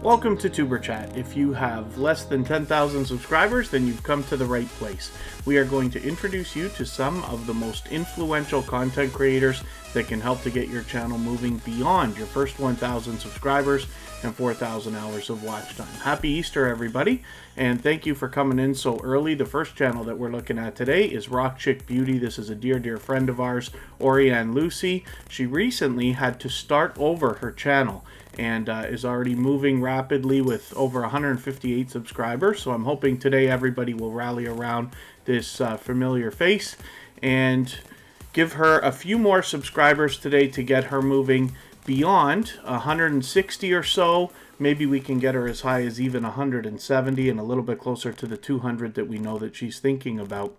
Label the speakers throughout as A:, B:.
A: Welcome to Tuber Chat. If you have less than 10,000 subscribers, then you've come to the right place. We are going to introduce you to some of the most influential content creators that can help to get your channel moving beyond your first 1,000 subscribers and 4,000 hours of watch time. Happy Easter, everybody, and thank you for coming in so early. The first channel that we're looking at today is Rock Chick Beauty. This is a dear friend of ours, Orianne Lucy. She recently had to start over her channel and is already moving rapidly with over 158 subscribers. So I'm hoping today everybody will rally around this familiar face and give her a few more subscribers today to get her moving beyond 160 or so. Maybe we can get her as high as even 170 and a little bit closer to the 200 that we know that she's thinking about.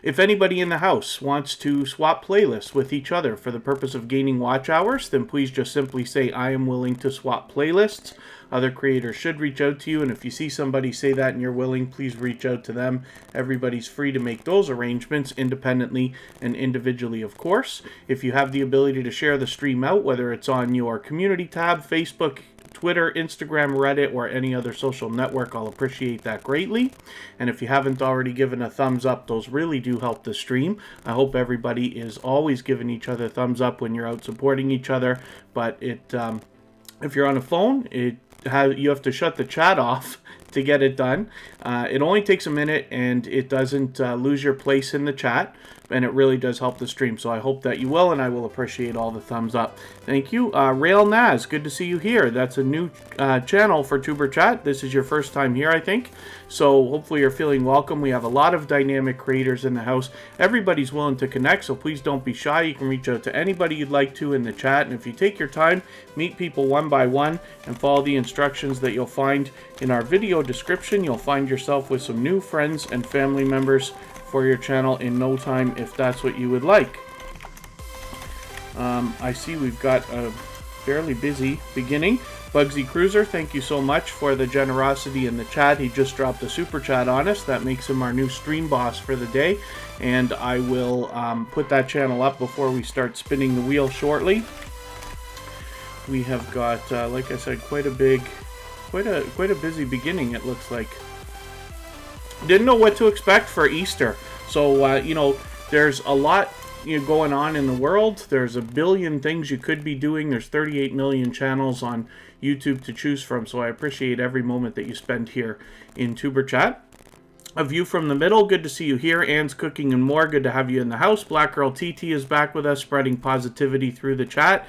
A: If anybody in the house wants to swap playlists with each other for the purpose of gaining watch hours, then please just simply say, I am willing to swap playlists. Other creators should reach out to you, and if you see somebody say that and you're willing, please reach out to them. Everybody's free to make those arrangements independently and individually, of course. If you have the ability to share the stream out, whether it's on your community tab, Facebook, Twitter, Instagram, Reddit, or any other social network, I'll appreciate that greatly. And if you haven't already given a thumbs up, those really do help the stream. I hope everybody is always giving each other thumbs up when you're out supporting each other. But if you're on a phone, you have to shut the chat off to get it done. It only takes a minute, and it doesn't lose your place in the chat, and it really does help the stream. So I hope that you will, and I will appreciate all the thumbs up. Thank you. Rail Naz, good to see you here. That's a new channel for Tuber Chat. This is your first time here, I think. So hopefully you're feeling welcome. We have a lot of dynamic creators in the house. Everybody's willing to connect, so please don't be shy. You can reach out to anybody you'd like to in the chat. And if you take your time, meet people one by one and follow the instructions that you'll find in our video description, you'll find yourself with some new friends and family members for your channel in no time, if that's what you would like. I see we've got a fairly busy beginning. Bugsy Cruiser, thank you so much for the generosity in the chat. He just dropped a super chat on us. That makes him our new stream boss for the day, and I will put that channel up before we start spinning the wheel shortly. We have got, like I said, quite a busy beginning, it looks like. Didn't know what to expect for Easter. So, you know, there's a lot going on in the world. There's a billion things you could be doing. There's 38 million channels on YouTube to choose from. So I appreciate every moment that you spend here in Tuber Chat. A view from the middle, good to see you here. Anne's Cooking and More, good to have you in the house. Black Girl TT is back with us, spreading positivity through the chat.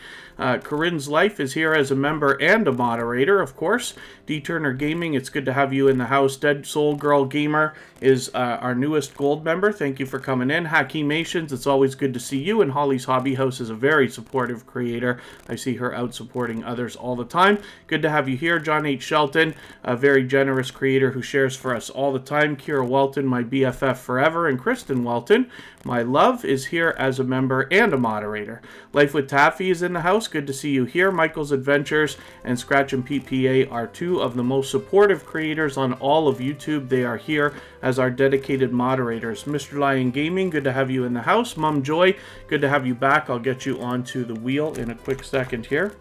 A: Corinne's Life is here as a member and a moderator, of course. D Turner Gaming, it's good to have you in the house. Dead Soul Girl Gamer is our newest gold member. Thank you for coming in. Hakimations, it's always good to see you. And Holly's Hobby House is a very supportive creator. I see her out supporting others all the time. Good to have you here. John H. Shelton, a very generous creator who shares for us all the time. Kira Welton, my BFF forever. And Kristen Welton, my love, is here as a member and a moderator. Life with Taffy is in the house. Good to see you here. Michael's Adventures and Scratch and PPA are two of the most supportive creators on all of YouTube. They are here as our dedicated moderators. Mr. Lion Gaming, good to have you in the house. Mum Joy, good to have you back. I'll get you onto the wheel in a quick second here.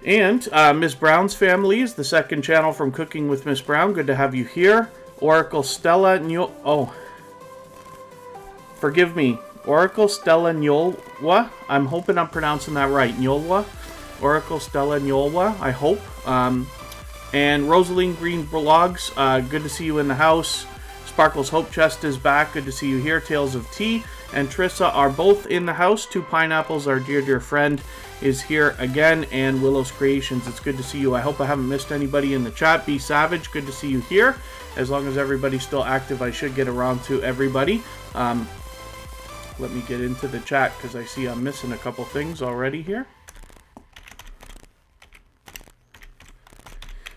A: And Miss Brown's Family is the second channel from Cooking with Miss Brown. Good to have you here. Oracle Stella forgive me. Oracle Stella Nyolwa. I'm hoping I'm pronouncing that right. Nyolwa. Oracle Stella Nyolwa, I hope. And Rosaline Green Blogs, good to see you in the house. Sparkle's Hope Chest is back. Good to see you here. Tales of Tea and Trissa are both in the house. Two Pineapples, our dear friend, is here again. And Willow's Creations, it's good to see you. I hope I haven't missed anybody in the chat. Be Savage, good to see you here. As long as everybody's still active, I should get around to everybody. Let me get into the chat because I see I'm missing a couple things already here.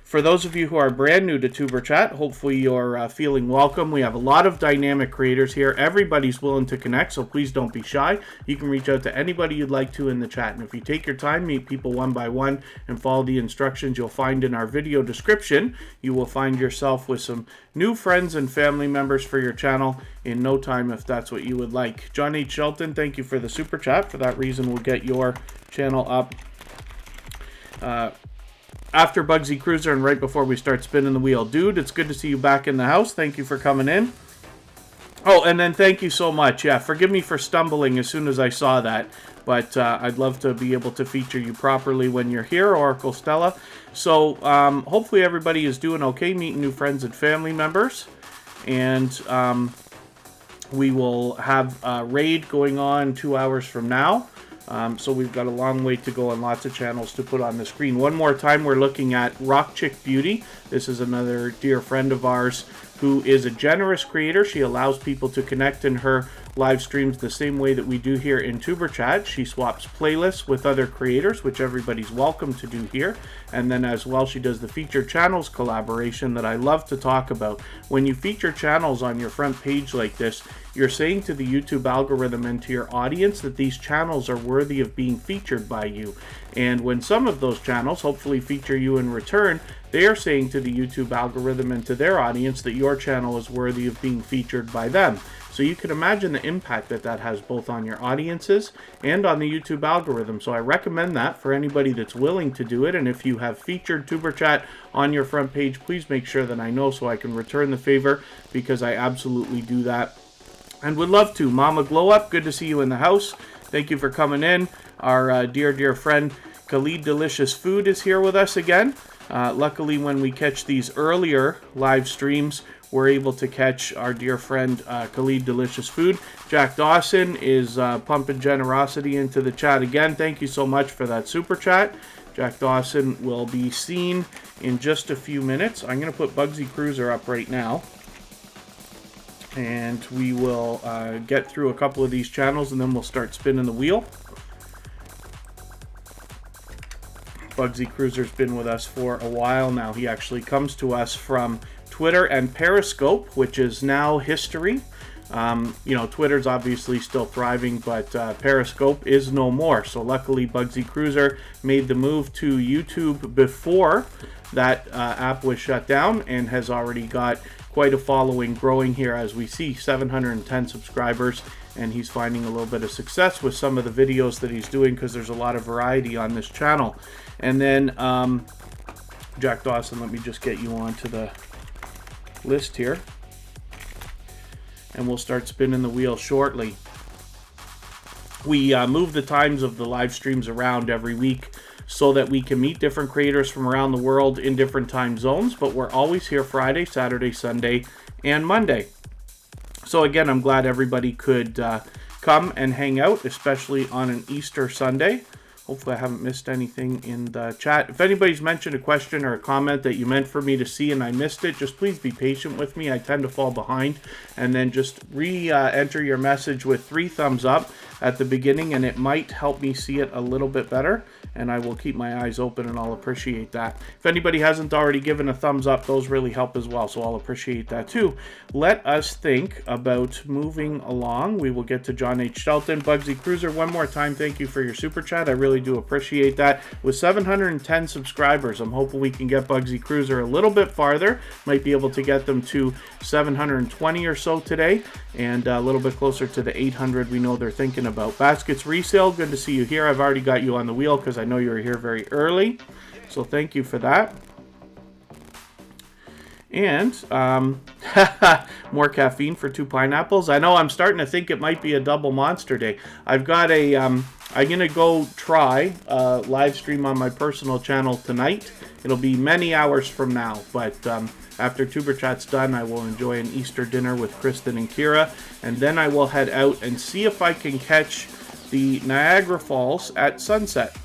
A: For those of you who are brand new to Tuber Chat, hopefully you're feeling welcome. We have a lot of dynamic creators here. Everybody's willing to connect, so please don't be shy. You can reach out to anybody you'd like to in the chat. And if you take your time, meet people one by one, and follow the instructions you'll find in our video description, you will find yourself with some new friends and family members for your channel in no time, if that's what you would like. John H. Shelton, thank you for the super chat. For that reason, we'll get your channel up after Bugsy Cruiser and right before we start spinning the wheel. Dude, it's good to see you back in the house. Thank you for coming in. Oh, and then thank you so much. Yeah, forgive me for stumbling as soon as I saw that. But I'd love to be able to feature you properly when you're here, Oracle Stella. So hopefully everybody is doing okay, meeting new friends and family members. And we will have a raid going on 2 hours from now. So we've got a long way to go and lots of channels to put on the screen. One more time, we're looking at Rock Chick Beauty. This is another dear friend of ours who is a generous creator. She allows people to connect in her live streams the same way that we do here in Tuber Chat. She swaps playlists with other creators, which everybody's welcome to do here. And then as well, she does the featured channels collaboration that I love to talk about. When you feature channels on your front page like this, you're saying to the YouTube algorithm and to your audience that these channels are worthy of being featured by you. And when some of those channels hopefully feature you in return, they are saying to the YouTube algorithm and to their audience that your channel is worthy of being featured by them. So you can imagine the impact that that has both on your audiences and on the YouTube algorithm. So I recommend that for anybody that's willing to do it. And if you have featured Tuber Chat on your front page, please make sure that I know so I can return the favor, because I absolutely do that and would love to. Mama Glow Up, good to see you in the house. Thank you for coming in. Our dear friend Khalid Delicious Food is here with us again. Luckily, when we catch these earlier live streams, we're able to catch our dear friend Khalid Delicious Food. Jack Dawson is pumping generosity into the chat again. Thank you so much for that super chat. Jack Dawson will be seen in just a few minutes. I'm going to put Bugsy Cruiser up right now. And we will get through a couple of these channels and then we'll start spinning the wheel. Bugsy Cruiser's been with us for a while now. He actually comes to us from Twitter and Periscope, which is now history. You know, Twitter's obviously still thriving, but Periscope is no more. So luckily, Bugsy Cruiser made the move to YouTube before that app was shut down and has already got quite a following growing here. As we see, 710 subscribers, and he's finding a little bit of success with some of the videos that he's doing because there's a lot of variety on this channel. And then Jack Dawson, let me just get you onto the list here, and we'll start spinning the wheel shortly. We move the times of the live streams around every week so that we can meet different creators from around the world in different time zones, but we're always here Friday, Saturday, Sunday, and Monday. So again, I'm glad everybody could come and hang out, especially on an Easter Sunday. Hopefully I haven't missed anything in the chat. If anybody's mentioned a question or a comment that you meant for me to see and I missed it, just please be patient with me. I tend to fall behind. And then just re-enter your message with 3 thumbs up at the beginning, and it might help me see it a little bit better. And I will keep my eyes open, and I'll appreciate that. If anybody hasn't already given a thumbs up, those really help as well, so I'll appreciate that too. Let us think about moving along. We will get to John H. Shelton. Bugsy Cruiser, one more time, thank you for your super chat. I really do appreciate that. With 710 subscribers, I'm hoping we can get Bugsy Cruiser a little bit farther. Might be able to get them to 720 or so today, and a little bit closer to the 800 we know they're thinking about. Baskets Resale, good to see you here. I've already got you on the wheel because I know you were here very early, so thank you for that. And more caffeine for 2 pineapples. I know, I'm starting to think it might be a double monster day. I've got a I'm gonna go try a live stream on my personal channel tonight. It'll be many hours from now, but after Tuber Chat's done, I will enjoy an Easter dinner with Kristen and Kira, and then I will head out and see if I can catch the Niagara Falls at sunset.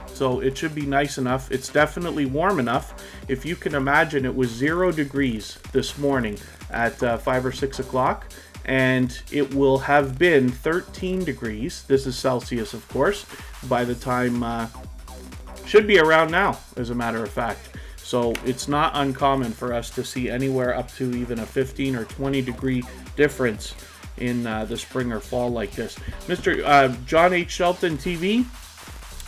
A: So it should be nice enough. It's definitely warm enough. If you can imagine, it was 0 degrees this morning at 5 or 6 o'clock, and it will have been 13 degrees. This is Celsius, of course, by the time, should be around now, as a matter of fact. So it's not uncommon for us to see anywhere up to even a 15 or 20 degree difference in the spring or fall like this. Mr. John H. Shelton TV,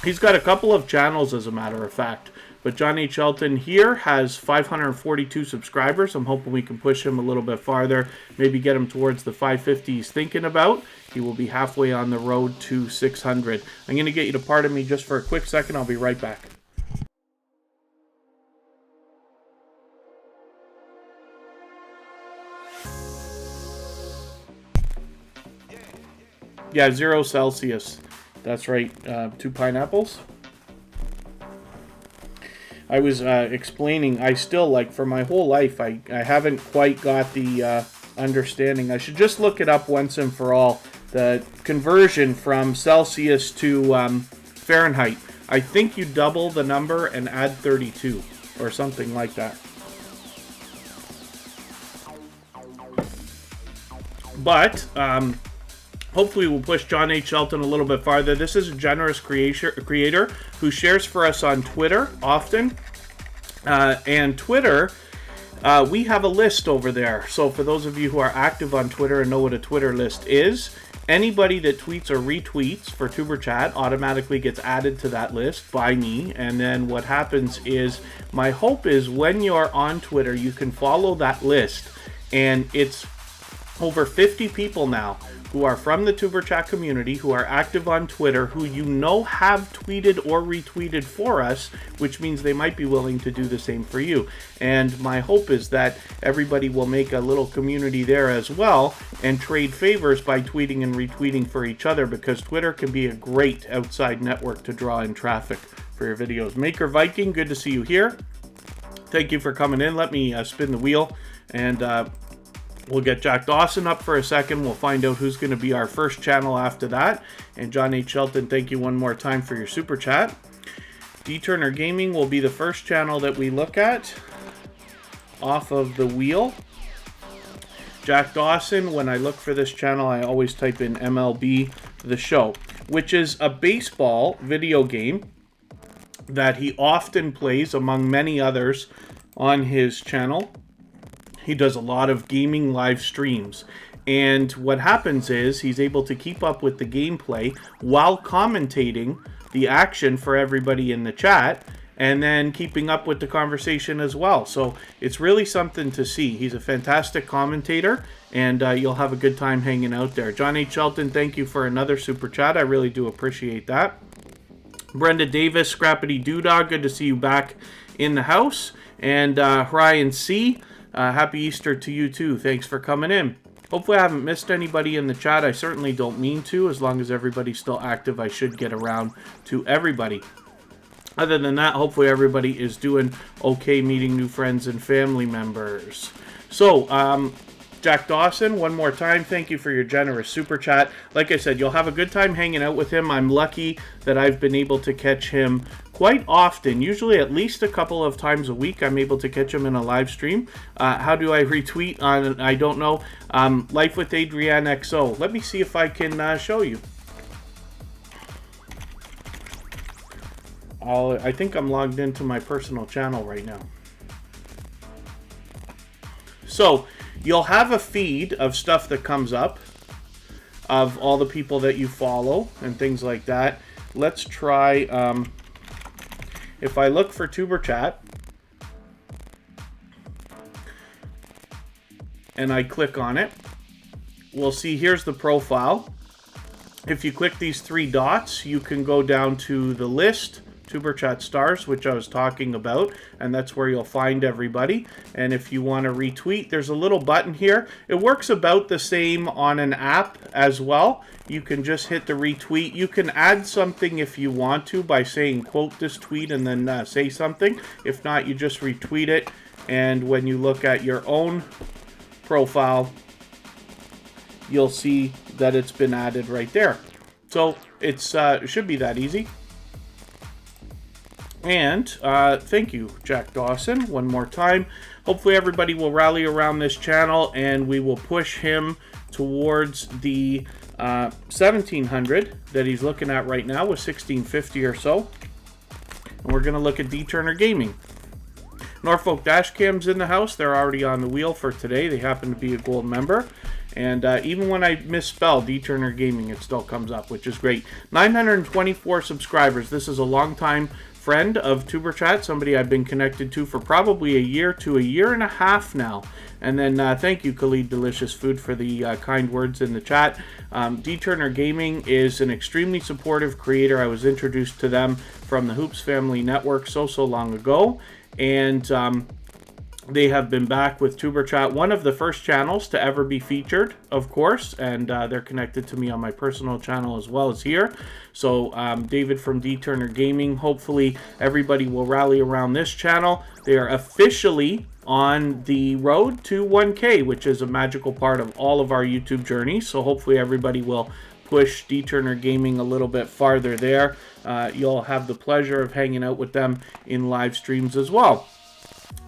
A: he's got a couple of channels, as a matter of fact. But John H. Shelton here has 542 subscribers. I'm hoping we can push him a little bit farther, maybe get him towards the 550 he's thinking about. He will be halfway on the road to 600. I'm going to get you to pardon me just for a quick second. I'll be right back. Yeah, 0 Celsius. That's right. 2 pineapples. I was explaining, I still, like, for my whole life, I haven't quite got the understanding. I should just look it up once and for all. The conversion from Celsius to Fahrenheit. I think you double the number and add 32 or something like that. But hopefully we'll push John H. Shelton a little bit farther. This is a generous creator who shares for us on Twitter often. And Twitter, we have a list over there. So for those of you who are active on Twitter and know what a Twitter list is, anybody that tweets or retweets for Tuber Chat automatically gets added to that list by me. And then what happens is, my hope is when you're on Twitter, you can follow that list. And it's over 50 people now who are from the Tuber Chat community, who are active on Twitter, who you know have tweeted or retweeted for us, which means they might be willing to do the same for you. And my hope is that everybody will make a little community there as well and trade favors by tweeting and retweeting for each other, because Twitter can be a great outside network to draw in traffic for your videos. Maker Viking, good to see you here. Thank you for coming in. Let me spin the wheel, and we'll get Jack Dawson up for a second. We'll find out who's going to be our first channel after that. And John H. Shelton, thank you one more time for your super chat. D Turner Gaming will be the first channel that we look at off of the wheel. Jack Dawson, when I look for this channel, I always type in MLB The Show, which is a baseball video game that he often plays among many others on his channel. He does a lot of gaming live streams, and what happens is he's able to keep up with the gameplay while commentating the action for everybody in the chat, and then keeping up with the conversation as well. So it's really something to see. He's a fantastic commentator, and you'll have a good time hanging out there. John H. Shelton, thank you for another super chat. I really do appreciate that. Brenda Davis, Scrappity Doodog, good to see you back in the house. And Ryan C., happy Easter to you too. Thanks for coming in. Hopefully I haven't missed anybody in the chat. I certainly don't mean to. As long as everybody's still active, I should get around to everybody. Other than that, hopefully everybody is doing okay, meeting new friends and family members. So, Jack Dawson, one more time, thank you for your generous super chat. Like I said, you'll have a good time hanging out with him. I'm lucky that I've been able to catch him quite often, usually at least a couple of times a week. I'm able to catch him in a live stream. How do I retweet on, I don't know, Life with Adrienne XO. Let me see if I can show you. I think I'm logged into my personal channel right now. So, you'll have a feed of stuff that comes up, of all the people that you follow and things like that. Let's try, if I look for Tuber Chat, and I click on it, we'll see here's the profile. If you click these three dots, you can go down to the list, Tuber Chat Stars, which I was talking about, and that's where you'll find everybody. And if you want to retweet, there's a little button here. It works about the same on an app as well. You can just hit the retweet. You can add something if you want to by saying quote this tweet and then say something. If not, you just retweet it, and when you look at your own profile, you'll see that it's been added right there. So it should be that easy. And thank you, Jack Dawson, one more time. Hopefully everybody will rally around this channel, and we will push him towards the 1700 that he's looking at right now with 1650 or so. And we're going to look at D Turner Gaming. Norfolk Dashcam's in the house. They're already on the wheel for today. They happen to be a gold member. And even when I misspell D Turner Gaming, it still comes up, which is great. 924 subscribers. This is a long time friend of Tuber Chat, somebody I've been connected to for probably a year to a year and a half now. And then thank you, Khalid Delicious Food, for the kind words in the chat. D Turner Gaming is an extremely supportive creator. I was introduced to them from the Hoops Family Network so long ago, and They have been back with Tuber Chat, one of the first channels to ever be featured, of course, and they're connected to me on my personal channel as well as here. So David from D Turner Gaming, hopefully everybody will rally around this channel. They are officially on the road to 1K, which is a magical part of all of our YouTube journeys. So hopefully everybody will push D Turner Gaming a little bit farther there. You'll have the pleasure of hanging out with them in live streams as well.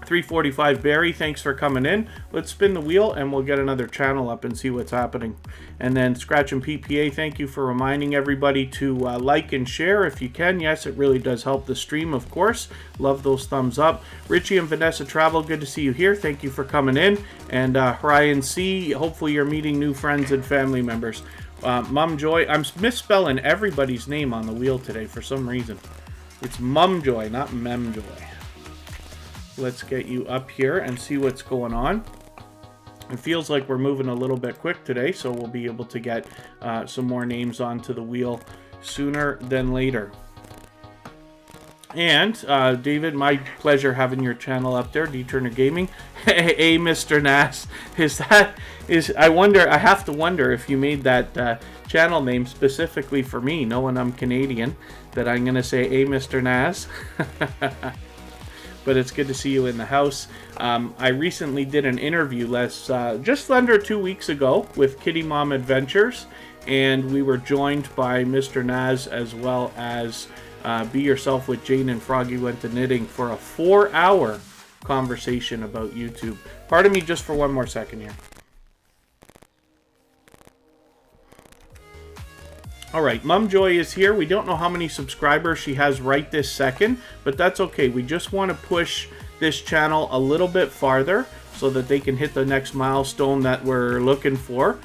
A: 345 Barry, thanks for coming in. Let's spin the wheel and we'll get another channel up and see what's happening. And then Scratch and PPA, thank you for reminding everybody to like and share if you can. Yes, it really does help the stream, of course. Love those thumbs up. Richie and Vanessa Travel, good to see you here. Thank you for coming in. And Ryan C, hopefully you're meeting new friends and family members. Mum Joy, I'm misspelling everybody's name on the wheel today for some reason. It's Mum Joy, not Mem Joy. Let's get you up here and see what's going on. It feels like we're moving a little bit quick today, so we'll be able to get some more names onto the wheel sooner than later. And David, my pleasure having your channel up there, D Turner Gaming. Hey, Mr. Nas, I have to wonder if you made that channel name specifically for me, knowing I'm Canadian, that I'm gonna say, hey, Mr. Nas. But it's good to see you in the house. I recently did an interview just under 2 weeks ago with Kitty Mom Adventures, and we were joined by Mr. Naz as well as Be Yourself with Jane and Froggy Went to Knitting for a 4-hour conversation about YouTube. Pardon me just for one more second here. All right, Mum Joy is here. We don't know how many subscribers she has right this second, but that's okay. We just want to push this channel a little bit farther so that they can hit the next milestone that we're looking for.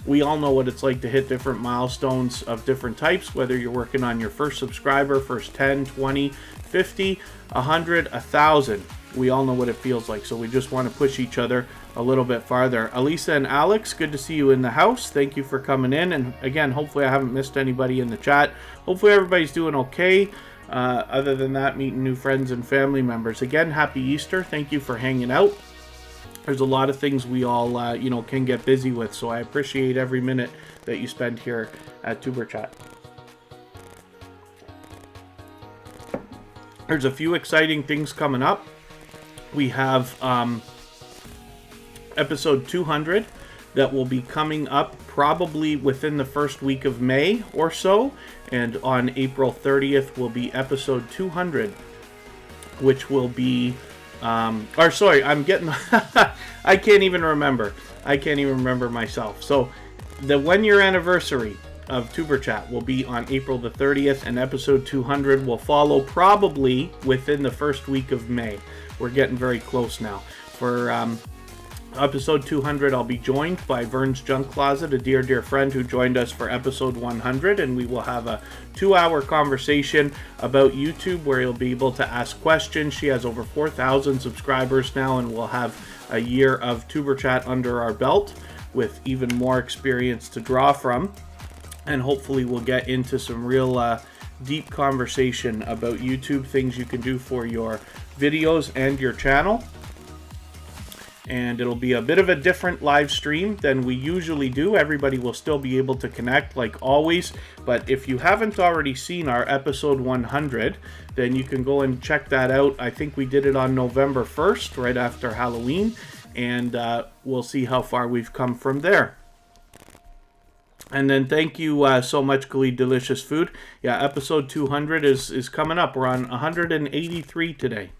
A: We all know what it's like to hit different milestones of different types, whether you're working on your first subscriber, first 10, 20, 50, 100, 1,000. We all know what it feels like, so we just want to push each other a little bit farther. Elisa and Alex, good to see you in the house. Thank you for coming in, and again, hopefully I haven't missed anybody in the chat. Hopefully everybody's doing okay. Other than that, meeting new friends and family members. Again, happy Easter. Thank you for hanging out. There's a lot of things we all can get busy with, so I appreciate every minute that you spend here at Tuber Chat. There's a few exciting things coming up. We have episode 200 that will be coming up probably within the first week of May or so, and on April 30th will be episode 200, which will be I'm getting I can't even remember myself. So the 1-year anniversary of Tuber Chat will be on April the 30th, and episode 200 will follow probably within the first week of May. We're getting very close now. For episode 200, I'll be joined by Vern's Junk Closet, a dear friend who joined us for episode 100, and we will have a 2-hour conversation about YouTube where you'll be able to ask questions. She has over 4,000 subscribers now, and we'll have a year of Tuber Chat under our belt with even more experience to draw from, and hopefully we'll get into some real deep conversation about YouTube, things you can do for your videos and your channel. And it'll be a bit of a different live stream than we usually do. Everybody will still be able to connect like always, but if you haven't already seen our episode 100, then you can go and check that out. I think we did it on November 1st, right after Halloween, and we'll see how far we've come from there. And then thank you so much, Khalid Delicious Food. Yeah, episode 200 is coming up. We're on 183 today,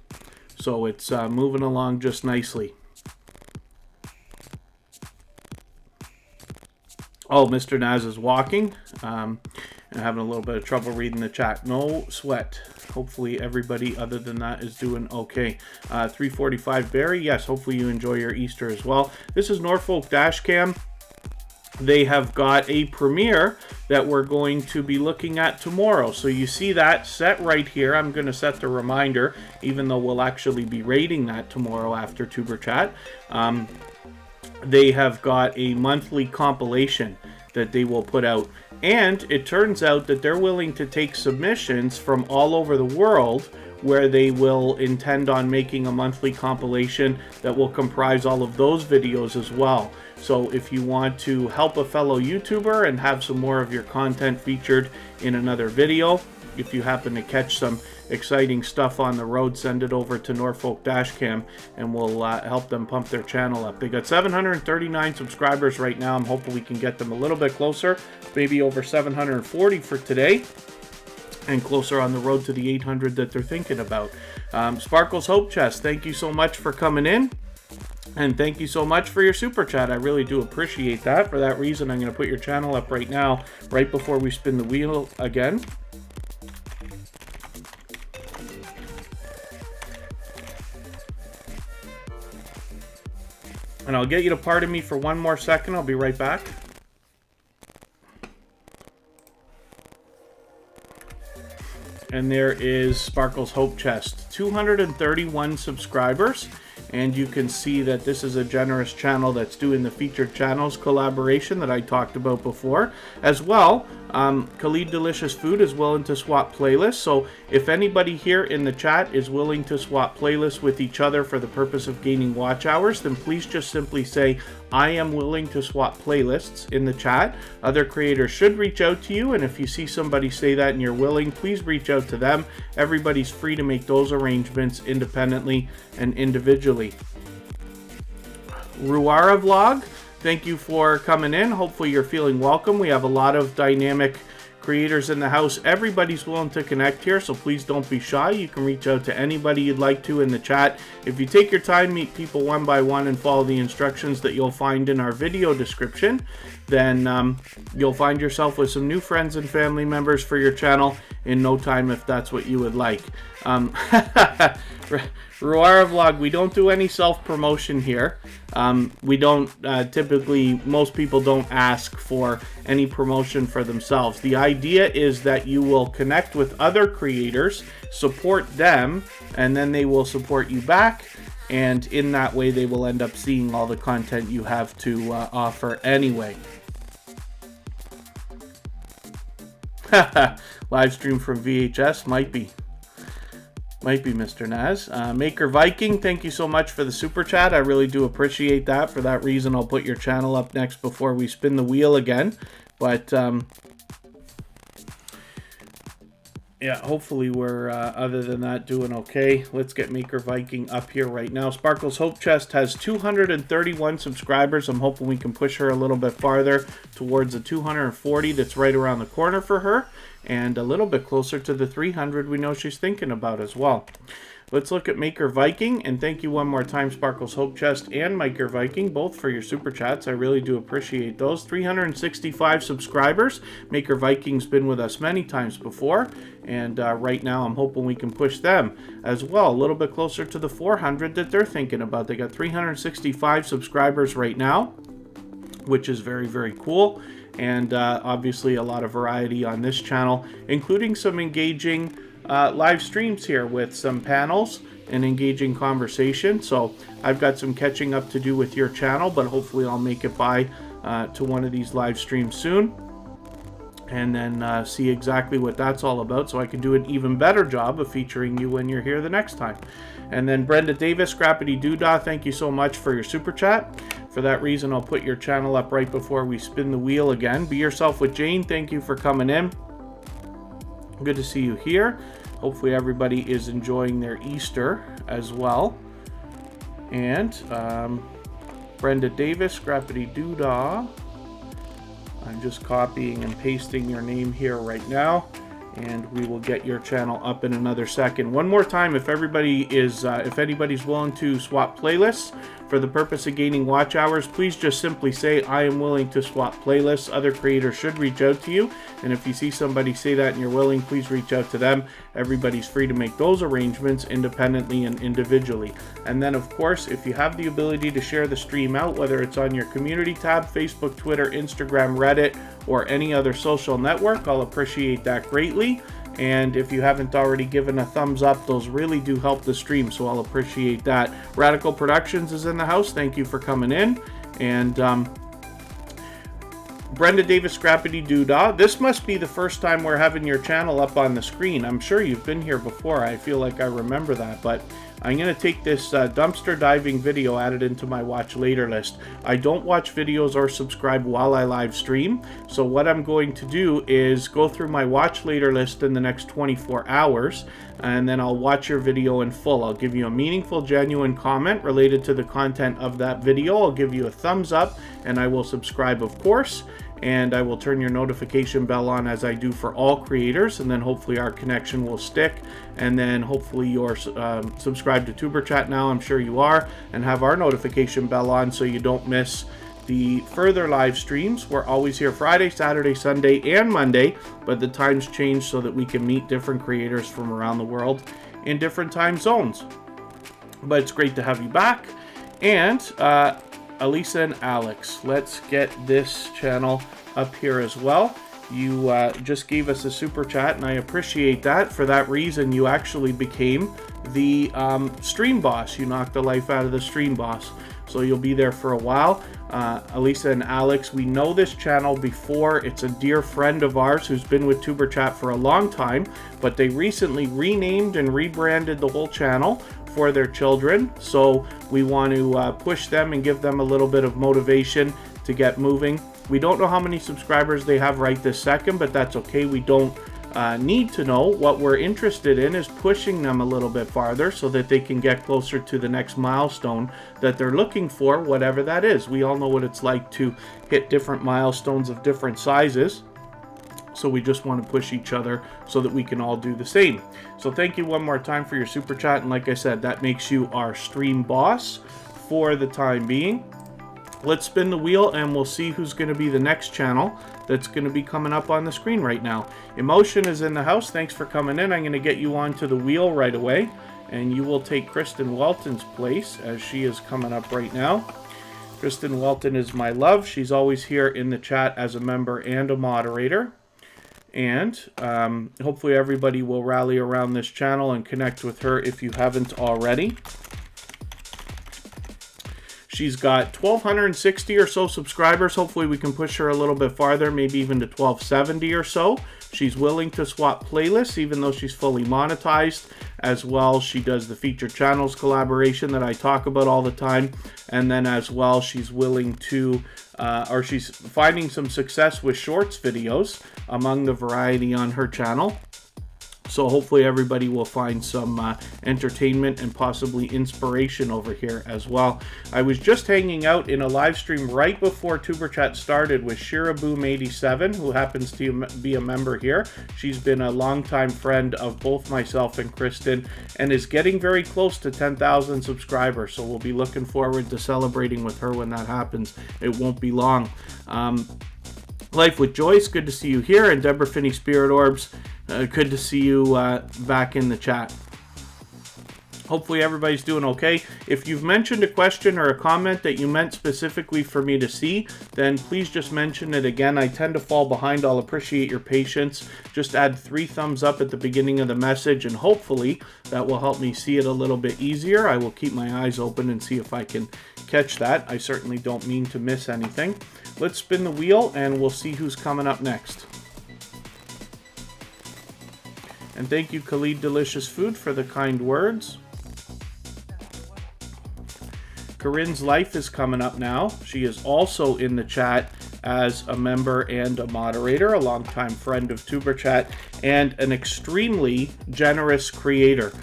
A: so it's moving along just nicely. Oh, Mr. Naz is walking and having a little bit of trouble reading the chat. No sweat. Hopefully everybody other than that is doing okay. 345 Barry, yes, hopefully you enjoy your Easter as well. This is Norfolk Dashcam. They have got a premiere that we're going to be looking at tomorrow. So you see that set right here. I'm going to set the reminder, even though we'll actually be rating that tomorrow after Tuber Chat. They have got a monthly compilation that they will put out, and it turns out that they're willing to take submissions from all over the world where they will intend on making a monthly compilation that will comprise all of those videos as well. So if you want to help a fellow YouTuber and have some more of your content featured in another video, if you happen to catch some exciting stuff on the road, send it over to Norfolk Dashcam and we'll help them pump their channel up. They got 739 subscribers right now. I'm hoping we can get them a little bit closer, maybe over 740 for today, and closer on the road to the 800 that they're thinking about. Sparkles Hope Chest, thank you so much for coming in. And thank you so much for your super chat. I really do appreciate that. For that reason, I'm going to put your channel up right now, right before we spin the wheel again. And I'll get you to pardon me for one more second. I'll be right back. And there is Sparkle's Hope Chest. 231 subscribers. And you can see that this is a generous channel that's doing the featured channels collaboration that I talked about before. As well, Khalid Delicious Food is willing to swap playlists. So if anybody here in the chat is willing to swap playlists with each other for the purpose of gaining watch hours, then please just simply say, I am willing to swap playlists in the chat. Other creators should reach out to you, and if you see somebody say that and you're willing, please reach out to them. Everybody's free to make those arrangements independently and individually. Ruara Vlog, thank you for coming in. Hopefully you're feeling welcome. We have a lot of dynamic creators in the house. Everybody's willing to connect here, so please don't be shy. You can reach out to anybody you'd like to in the chat. If you take your time, meet people one by one, and follow the instructions that you'll find in our video description, then you'll find yourself with some new friends and family members for your channel in no time, if that's what you would like. Ruara Vlog, we don't do any self-promotion here. We don't typically, most people don't ask for any promotion for themselves. The idea is that you will connect with other creators, support them, and then they will support you back. And in that way, they will end up seeing all the content you have to offer anyway. Live stream from VHS, might be Mr. Naz. Maker Viking, thank you so much for the super chat. I really do appreciate that. For that reason, I'll put your channel up next before we spin the wheel again. But yeah, hopefully we're, other than that, doing okay. Let's get Maker Viking up here right now. Sparkle's Hope Chest has 231 subscribers. I'm hoping we can push her a little bit farther towards the 240 that's right around the corner for her, and a little bit closer to the 300 we know she's thinking about as well. Let's look at Maker Viking, and thank you one more time, Sparkle's Hope Chest and Maker Viking, both for your super chats. I really do appreciate those. 365 subscribers. Maker Viking's been with us many times before, and right now I'm hoping we can push them as well, a little bit closer to the 400 that they're thinking about. They got 365 subscribers right now, which is very, very cool. And obviously a lot of variety on this channel, including some engaging live streams here with some panels and engaging conversation. So I've got some catching up to do with your channel, but hopefully I'll make it by to one of these live streams soon, and then see exactly what that's all about, so I can do an even better job of featuring you when you're here the next time. And then Brenda Davis, Scrappity Doodah, thank you so much for your super chat. For that reason, I'll put your channel up right before we spin the wheel again. Be Yourself with Jane, thank you for coming in. Good to see you here. Hopefully everybody is enjoying their Easter as well. And Brenda Davis, Scrappity Doodah. I'm just copying and pasting your name here right now, and we will get your channel up in another second. One more time, if everybody is, if anybody's willing to swap playlists for the purpose of gaining watch hours, please just simply say, I am willing to swap playlists. Other creators should reach out to you, and if you see somebody say that and you're willing, please reach out to them. Everybody's free to make those arrangements independently and individually. And then, of course, if you have the ability to share the stream out, whether it's on your community tab, Facebook, Twitter, Instagram, Reddit, or any other social network, I'll appreciate that greatly. And if you haven't already given a thumbs up, those really do help the stream, so I'll appreciate that. Radical Productions is in the house. Thank you for coming in. And Brenda Davis Scrappity Doodah. This must be the first time we're having your channel up on the screen. I'm sure you've been here before. I feel like I remember that, but I'm going to take this dumpster diving video added into my watch later list. I don't watch videos or subscribe while I live stream, so what I'm going to do is go through my watch later list in the next 24 hours, and then I'll watch your video in full. I'll give you a meaningful, genuine comment related to the content of that video. I'll give you a thumbs up, and I will subscribe, of course, and I will turn your notification bell on as I do for all creators, and then hopefully our connection will stick, and then hopefully you're subscribed to Tuber Chat now, I'm sure you are, and have our notification bell on so you don't miss the further live streams. We're always here Friday, Saturday, Sunday, and Monday, but the times change so that we can meet different creators from around the world in different time zones. But it's great to have you back. And Elisa and Alex, let's get this channel up here as well. You just gave us a super chat, and I appreciate that. For that reason, you actually became the stream boss. You knocked the life out of the stream boss, so you'll be there for a while. Elisa and Alex, we know this channel before. It's a dear friend of ours who's been with Tuber Chat for a long time, but they recently renamed and rebranded the whole channel for their children, so we want to push them and give them a little bit of motivation to get moving. We don't know how many subscribers they have right this second, but that's okay. We don't need to know. What we're interested in is pushing them a little bit farther so that they can get closer to the next milestone that they're looking for, whatever that is. We all know what it's like to hit different milestones of different sizes. So we just want to push each other so that we can all do the same. So thank you one more time for your super chat. And like I said, that makes you our stream boss for the time being. Let's spin the wheel and we'll see who's going to be the next channel that's going to be coming up on the screen right now. Emotion is in the house. Thanks for coming in. I'm going to get you onto the wheel right away, and you will take Kristen Welton's place as she is coming up right now. Kristen Welton is my love. She's always here in the chat as a member and a moderator. And hopefully everybody will rally around this channel and connect with her if you haven't already. She's got 1,260 or so subscribers. Hopefully we can push her a little bit farther, maybe even to 1,270 or so. She's willing to swap playlists even though she's fully monetized. As well, she does the featured channels collaboration that I talk about all the time. And then as well, she's willing to, or she's finding some success with shorts videos among the variety on her channel. So hopefully everybody will find some entertainment and possibly inspiration over here as well. I was just hanging out in a live stream right before Tuber Chat started with Shiraboom87, who happens to be a member here. She's been a longtime friend of both myself and Kristen and is getting very close to 10,000 subscribers. So we'll be looking forward to celebrating with her when that happens. It won't be long. Life with Joyce, good to see you here. And Deborah Finney Spirit Orbs, good to see you back in the chat. Hopefully everybody's doing okay. If you've mentioned a question or a comment that you meant specifically for me to see, then please just mention it again. I tend to fall behind. I'll appreciate your patience. Just add 3 thumbs up at the beginning of the message, and hopefully that will help me see it a little bit easier. I will keep my eyes open and see if I can catch that. I certainly don't mean to miss anything. Let's spin the wheel and we'll see who's coming up next. And thank you, Khalid Delicious Food, for the kind words. Corinne's Life is coming up now. She is also in the chat as a member and a moderator, a longtime friend of Tuber Chat, and an extremely generous creator.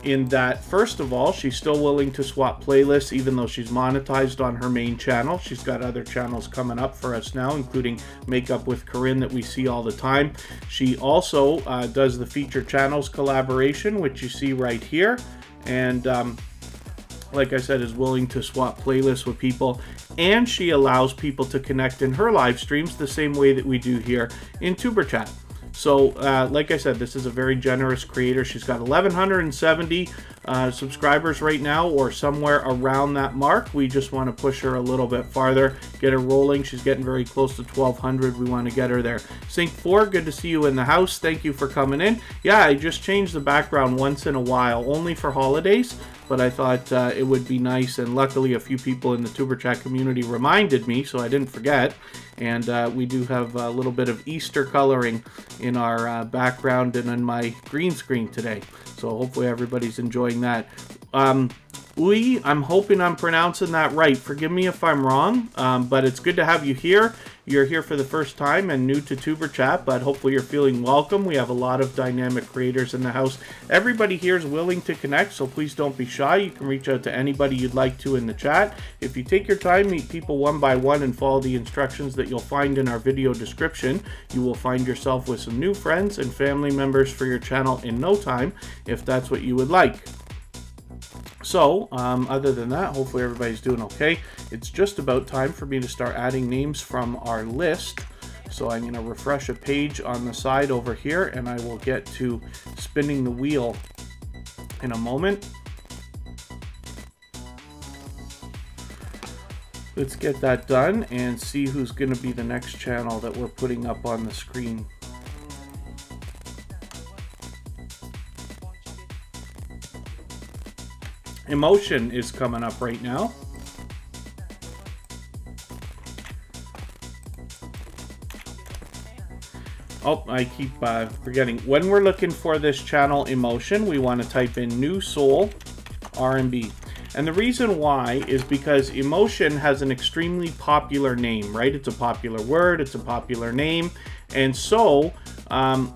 A: In that, first of all, she's still willing to swap playlists even though she's monetized on her main channel. She's got other channels coming up for us now, including Makeup with Corinne that we see all the time. She also does the featured channels collaboration, which you see right here, and like I said, is willing to swap playlists with people, and she allows people to connect in her live streams the same way that we do here in Tuber Chat. So like I said, this is a very generous creator. She's got 1,170 subscribers right now, or somewhere around that mark. We just want to push her a little bit farther, get her rolling. She's getting very close to 1,200. We want to get her there. Sync 4, good to see you in the house. Thank you for coming in. Yeah, I just changed the background once in a while, only for holidays, but I thought it would be nice, and luckily a few people in the Tuber Chat community reminded me, so I didn't forget. And we do have a little bit of Easter coloring in our background and in my green screen today. So hopefully everybody's enjoying that. I'm hoping I'm pronouncing that right. Forgive me if I'm wrong, but it's good to have you here. You're here for the first time and new to Tuber Chat, but hopefully you're feeling welcome. We have a lot of dynamic creators in the house. Everybody here is willing to connect, so please don't be shy. You can reach out to anybody you'd like to in the chat. If you take your time, meet people one by one, and follow the instructions that you'll find in our video description, you will find yourself with some new friends and family members for your channel in no time, if that's what you would like. So, other than that, hopefully everybody's doing okay. It's just about time for me to start adding names from our list. So I'm going to refresh a page on the side over here, and I will get to spinning the wheel in a moment. Let's get that done and see who's going to be the next channel that we're putting up on the screen. Emotion is coming up right now. Oh, I keep forgetting. When we're looking for this channel, Emotion, we want to type in New Soul R&B. And the reason why is because Emotion has an extremely popular name, right? It's a popular word, it's a popular name. And so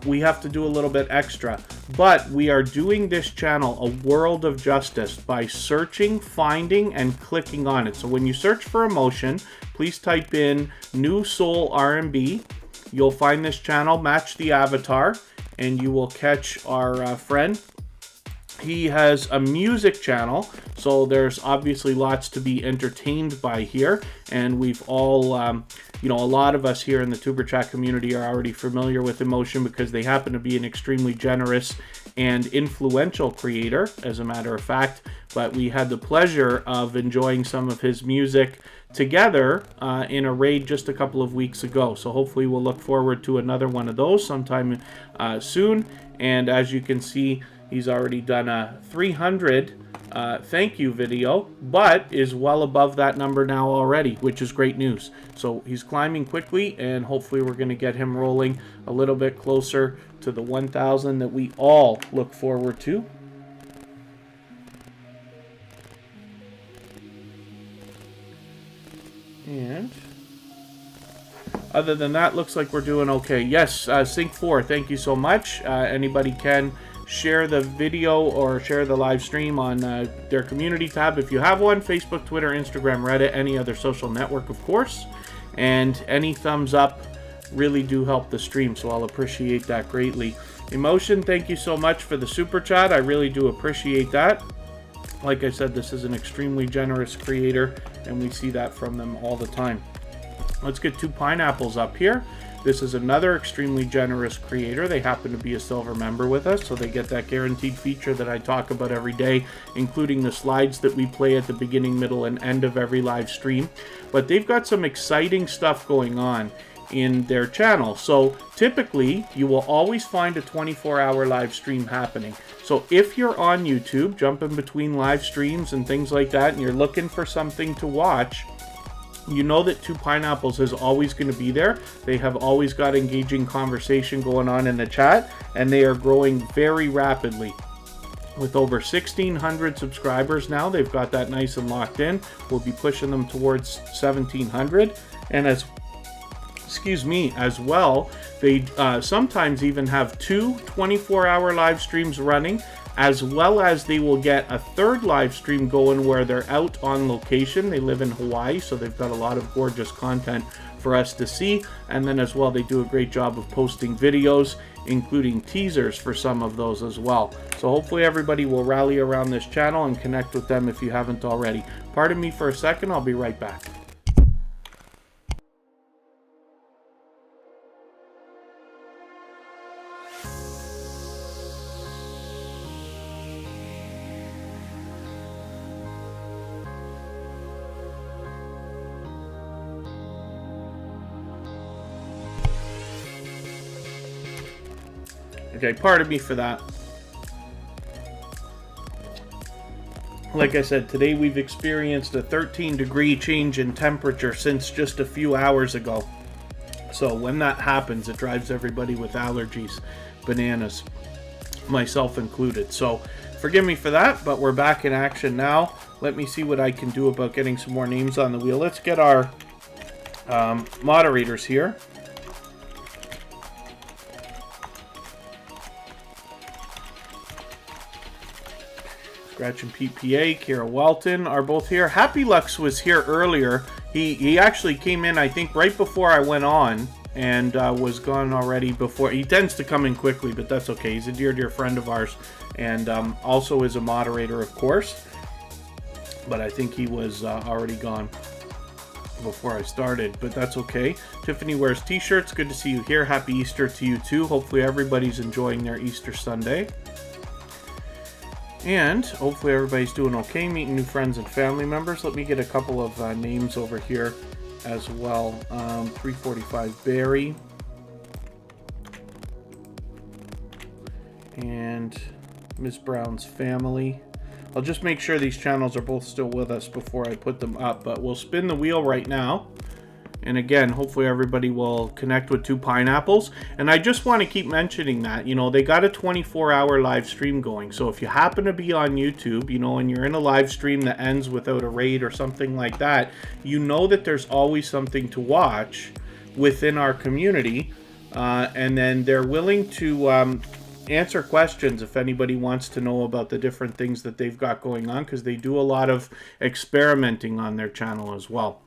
A: we have to do a little bit extra. But we are doing this channel a world of justice by searching, finding, and clicking on it. So when you search for Emotion, please type in New Soul R&B. You'll find this channel, match the avatar, and you will catch our friend. He has a music channel, so there's obviously lots to be entertained by here, and we've all, you know, a lot of us here in the Tuber Chat community are already familiar with Emotion because they happen to be an extremely generous and influential creator, as a matter of fact. But we had the pleasure of enjoying some of his music together in a raid just a couple of weeks ago. So hopefully we'll look forward to another one of those sometime soon. And as you can see, he's already done a 300 thank you video, but is well above that number now already, which is great news. So he's climbing quickly, and hopefully we're going to get him rolling a little bit closer to the 1,000 that we all look forward to. And other than that, looks like we're doing okay. Yes, Sync 4, thank you so much. Anybody can share the video or share the live stream on their community tab if you have one. Facebook, Twitter, Instagram, Reddit, any other social network, of course. And any thumbs up really do help the stream, so I'll appreciate that greatly. Emotion, thank you so much for the super chat. I really do appreciate that. Like I said, this is an extremely generous creator, and we see that from them all the time. Let's get 2 pineapples up here. This is another extremely generous creator. They happen to be a silver member with us, so they get that guaranteed feature that I talk about every day, including the slides that we play at the beginning, middle, and end of every live stream. But they've got some exciting stuff going on in their channel. So typically, you will always find a 24-hour live stream happening. So if you're on YouTube, jumping between live streams and things like that, and you're looking for something to watch, you know that 2 Pineapples is always going to be there. They have always got engaging conversation going on in the chat, and they are growing very rapidly. With over 1,600 subscribers now, they've got that nice and locked in. We'll be pushing them towards 1,700. And as well, they sometimes even have 2 24-hour live streams running, as well as they will get a 3rd live stream going where they're out on location. They live in Hawaii, so they've got a lot of gorgeous content for us to see. And then as well, they do a great job of posting videos, including teasers for some of those as well. So hopefully everybody will rally around this channel and connect with them if you haven't already. Pardon me for a second, I'll be right back. Okay, pardon me for that. Like I said, today we've experienced a 13-degree change in temperature since just a few hours ago. So when that happens, it drives everybody with allergies bananas, myself included. So forgive me for that, but we're back in action now. Let me see what I can do about getting some more names on the wheel. Let's get our moderators here. Scratch and PPA, Kira Walton are both here. Happy Lux was here earlier. He actually came in, I think, right before I went on, and was gone already before. He tends to come in quickly, but that's okay. He's a dear friend of ours, and also is a moderator, of course. But I think he was already gone before I started, but that's okay. Tiffany wears t-shirts. Good to see you here. Happy Easter to you too. Hopefully everybody's enjoying their Easter Sunday. And hopefully everybody's doing okay, meeting new friends and family members. Let me get a couple of names over here as well. 345 Barry. And Miss Brown's family. I'll just make sure these channels are both still with us before I put them up, but we'll spin the wheel right now. And again, hopefully everybody will connect with 2 pineapples. And I just want to keep mentioning that, you know, they got a 24-hour live stream going. So if you happen to be on YouTube, you know, and you're in a live stream that ends without a raid or something like that, you know that there's always something to watch within our community. And then they're willing to answer questions if anybody wants to know about the different things that they've got going on, because they do a lot of experimenting on their channel as well.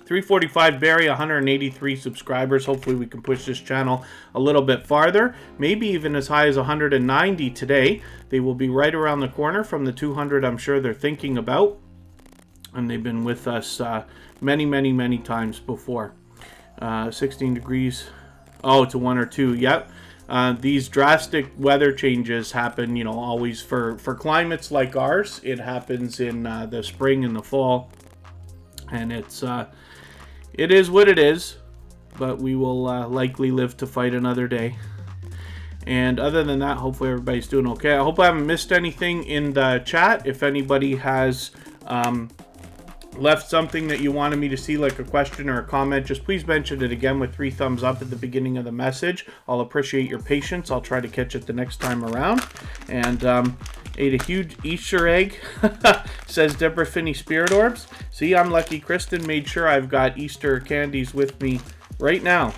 A: 345 Barry, 183 subscribers. Hopefully we can push this channel a little bit farther, maybe even as high as 190 today. They will be right around the corner from the 200 I'm sure they're thinking about, and they've been with us many times before. 16 degrees, oh, to 1 or 2. Yep. These drastic weather changes happen, you know, always for climates like ours. It happens in the spring and the fall, and it is what it is, but we will likely live to fight another day. And other than that, hopefully everybody's doing okay. I hope I haven't missed anything in the chat. If anybody has left something that you wanted me to see, like a question or a comment, just please mention it again with 3 thumbs up at the beginning of the message. I'll appreciate your patience. I'll try to catch it the next time around. And ate a huge Easter egg, says Deborah Finney Spirit Orbs. See, I'm lucky. Kristen made sure I've got Easter candies with me right now,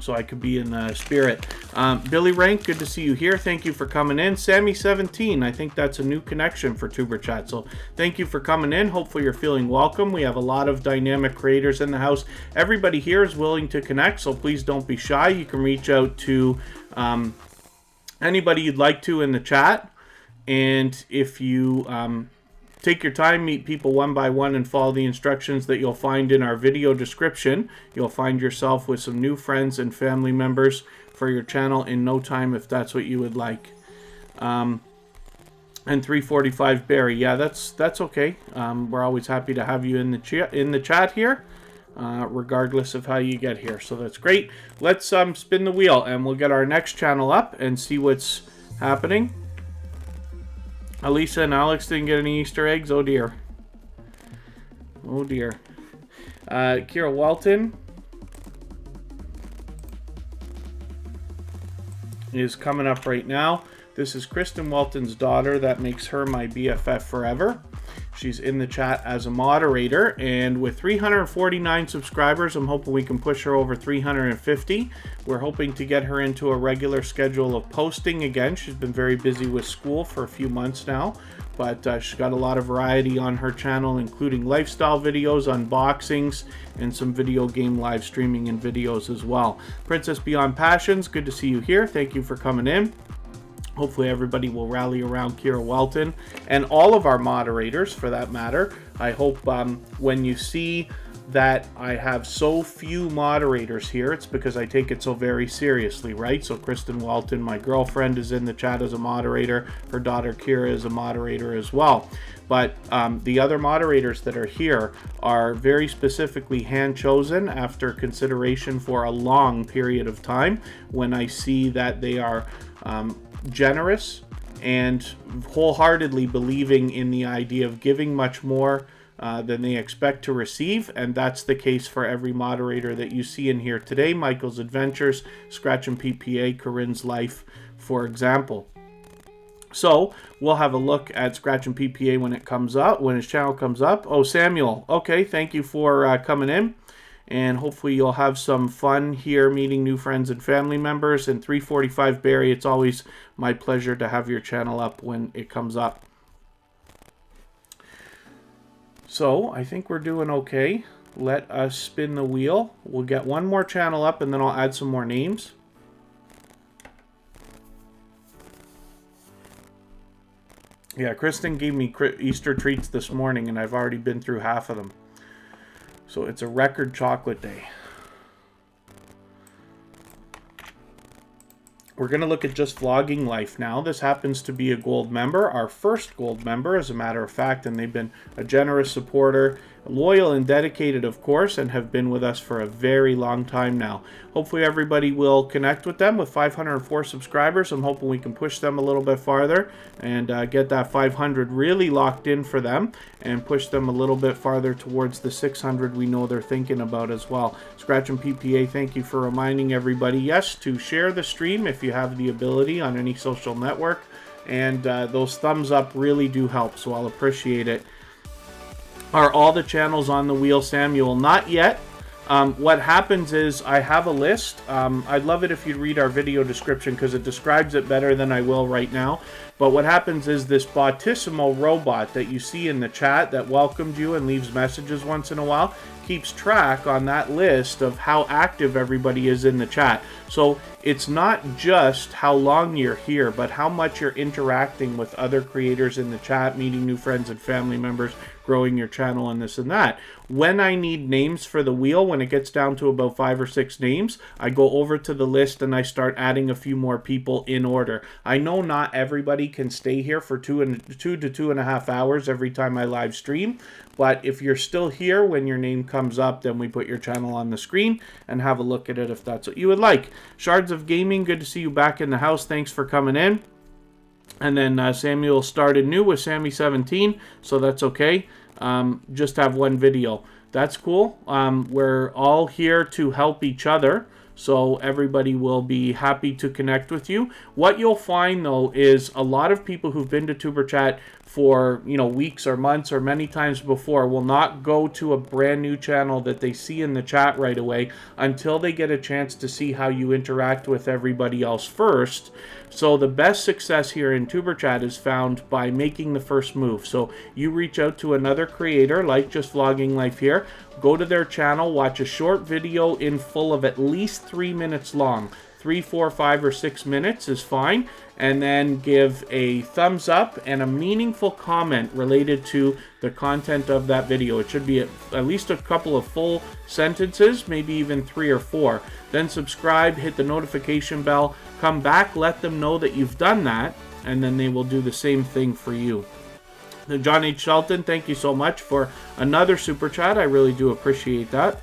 A: so I could be in the spirit. Billy Rank, good to see you here. Thank you for coming in. Sammy17, I think that's a new connection for Tuber Chat, so thank you for coming in. Hopefully you're feeling welcome. We have a lot of dynamic creators in the house. Everybody here is willing to connect, so please don't be shy. You can reach out to anybody you'd like to in the chat. And if you take your time, meet people one by one, and follow the instructions that you'll find in our video description, you'll find yourself with some new friends and family members for your channel in no time, if that's what you would like. And 345 Barry, yeah, that's okay. We're always happy to have you in the chat here, regardless of how you get here. So that's great. Let's spin the wheel, and we'll get our next channel up and see what's happening. Elisa and Alex didn't get any Easter eggs. Oh dear. Oh dear. Kira Walton is coming up right now. This is Kristen Walton's daughter. That makes her my BFF forever. She's in the chat as a moderator, and with 349 subscribers, I'm hoping we can push her over 350. We're hoping to get her into a regular schedule of posting again. She's been very busy with school for a few months now, but she's got a lot of variety on her channel, including lifestyle videos, unboxings, and some video game live streaming and videos as well. Princess Beyond Passions, good to see you here. Thank you for coming in. Hopefully everybody will rally around Kira Walton and all of our moderators for that matter. I hope when you see that I have so few moderators here, it's because I take it so very seriously, right? So Kristen Walton, my girlfriend, is in the chat as a moderator. Her daughter Kira is a moderator as well. But the other moderators that are here are very specifically hand-chosen after consideration for a long period of time, when I see that they are generous and wholeheartedly believing in the idea of giving much more than they expect to receive. And that's the case for every moderator that you see in here today. Michael's Adventures, Scratch and PPA, Corinne's Life, for example. So we'll have a look at Scratch and PPA when it comes up, when his channel comes up. Oh, Samuel. Okay, thank you for coming in. And hopefully you'll have some fun here meeting new friends and family members. And 345 Barry, it's always my pleasure to have your channel up when it comes up. So I think we're doing okay. Let us spin the wheel. We'll get one more channel up and then I'll add some more names. Yeah, Kristen gave me Easter treats this morning and I've already been through half of them. So it's a record chocolate day. We're going to look at just vlogging life now. This happens to be a gold member, our first gold member, as a matter of fact, and they've been a generous supporter, loyal and dedicated, of course, and have been with us for a very long time now. Hopefully everybody will connect with them. With 504 subscribers, I'm hoping we can push them a little bit farther and get that 500 really locked in for them and push them a little bit farther towards the 600 we know they're thinking about as well. Scratch and PPA, thank you for reminding everybody, yes, to share the stream if you have the ability on any social network, and those thumbs up really do help, so I'll appreciate it. Are all the channels on the wheel, Samuel? Not yet. What happens is I have a list. I'd love it if you'd read our video description because it describes it better than I will right now. But what happens is this Bautissimo robot that you see in the chat that welcomed you and leaves messages once in a while keeps track on that list of how active everybody is in the chat. So it's not just how long you're here, but how much you're interacting with other creators in the chat, meeting new friends and family members, growing your channel, and this and that. When I need names for the wheel, when it gets down to about 5 or 6 names, I go over to the list and I start adding a few more people in order. I know not everybody can stay here for 2 to 2.5 hours every time I live stream, but if you're still here when your name comes up, then we put your channel on the screen and have a look at it if that's what you would like. Shards of Gaming, good to see you back in the house. Thanks for coming in. And then Samuel started new with Sammy17, so that's okay. Just have one video. That's cool. We're all here to help each other, so everybody will be happy to connect with you. What you'll find, though, is a lot of people who've been to Tuber Chat for, you know, weeks or months or many times before will not go to a brand new channel that they see in the chat right away until they get a chance to see how you interact with everybody else first. So the best success here in Tuber Chat is found by making the first move. So you reach out to another creator like Just Vlogging Life here, go to their channel, watch a short video in full of at least 3 minutes long. 3, 4, 5, or 6 minutes is fine, and then give a thumbs up and a meaningful comment related to the content of that video. It should be at least a couple of full sentences, maybe even 3 or 4. Then subscribe, hit the notification bell, come back, let them know that you've done that, and then they will do the same thing for you. John H. Shelton, thank you so much for another super chat. I really do appreciate that.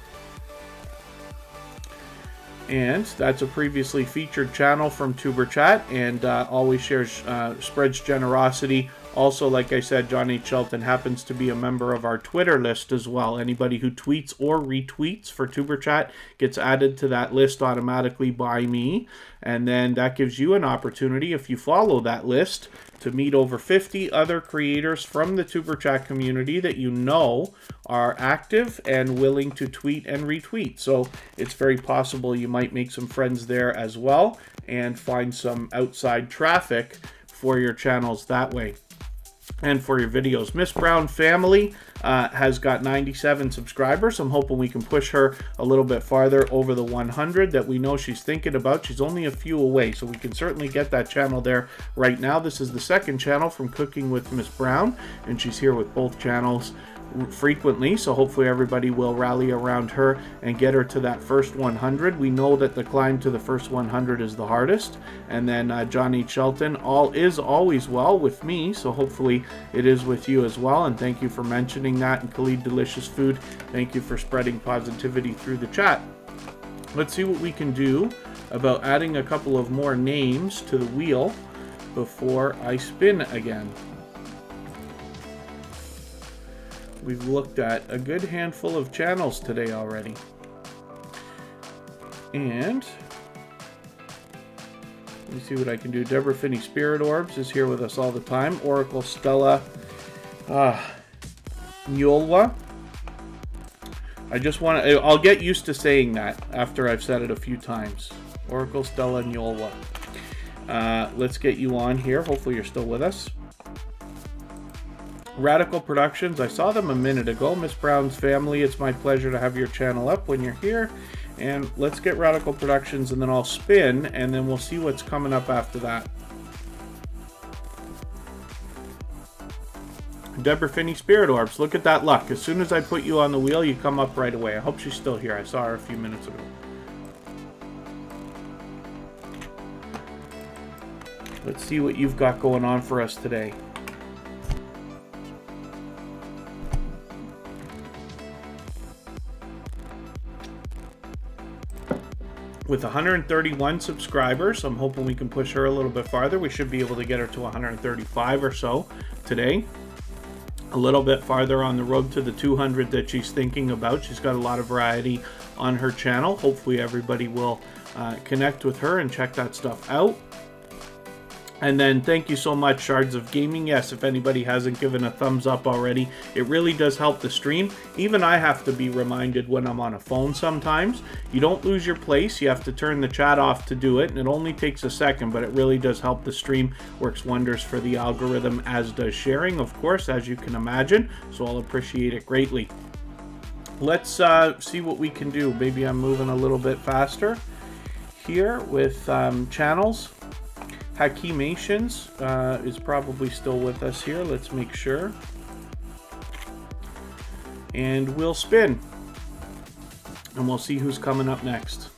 A: And that's a previously featured channel from Tuber Chat, and always shares, spreads generosity. Also, like I said, John H. Shelton happens to be a member of our Twitter list as well. Anybody who tweets or retweets for Tuber Chat gets added to that list automatically by me. And then that gives you an opportunity, if you follow that list, to meet over 50 other creators from the Tuber Chat community that you know are active and willing to tweet and retweet. So it's very possible you might make some friends there as well and find some outside traffic for your channels that way and for your videos. Miss Brown Family has got 97 subscribers. I'm hoping we can push her a little bit farther over the 100 that we know she's thinking about. She's only a few away, so we can certainly get that channel there right now. This is the second channel from Cooking with Miss Brown, and she's here with both channels frequently, so hopefully everybody will rally around her and get her to that first 100. We know that the climb to the first 100 is the hardest. And then John H. Shelton, all is always well with me, so hopefully it is with you as well, and thank you for mentioning that. And Khalid Delicious Food, thank you for spreading positivity through the chat. Let's see what we can do about adding a couple of more names to the wheel before I spin again. We've looked at a good handful of channels today already. And let me see what I can do. Deborah Finney Spirit Orbs is here with us all the time. Oracle Stella Nyolwa. I'll get used to saying that after I've said it a few times. Oracle Stella Nyolwa. Let's get you on here. Hopefully you're still with us. Radical Productions, I saw them a minute ago. Miss Brown's Family, it's my pleasure to have your channel up when you're here. And let's get Radical Productions, and then I'll spin, and then we'll see what's coming up after that. Deborah Finney Spirit Orbs, look at that luck. As soon as I put you on the wheel, you come up right away. I hope she's still here. I saw her a few minutes ago. Let's see what you've got going on for us today. With 131 subscribers, I'm hoping we can push her a little bit farther. We should be able to get her to 135 or so today. A little bit farther on the road to the 200 that she's thinking about. She's got a lot of variety on her channel. Hopefully everybody will connect with her and check that stuff out. And then thank you so much, Shards of Gaming. Yes, if anybody hasn't given a thumbs up already, it really does help the stream. Even I have to be reminded when I'm on a phone sometimes. You don't lose your place. You have to turn the chat off to do it, and it only takes a second, but it really does help the stream. Works wonders for the algorithm, as does sharing, of course, as you can imagine. So I'll appreciate it greatly. Let's see what we can do. Maybe I'm moving a little bit faster here with channels. Hakimations is probably still with us here. Let's make sure. And we'll spin. And we'll see who's coming up next.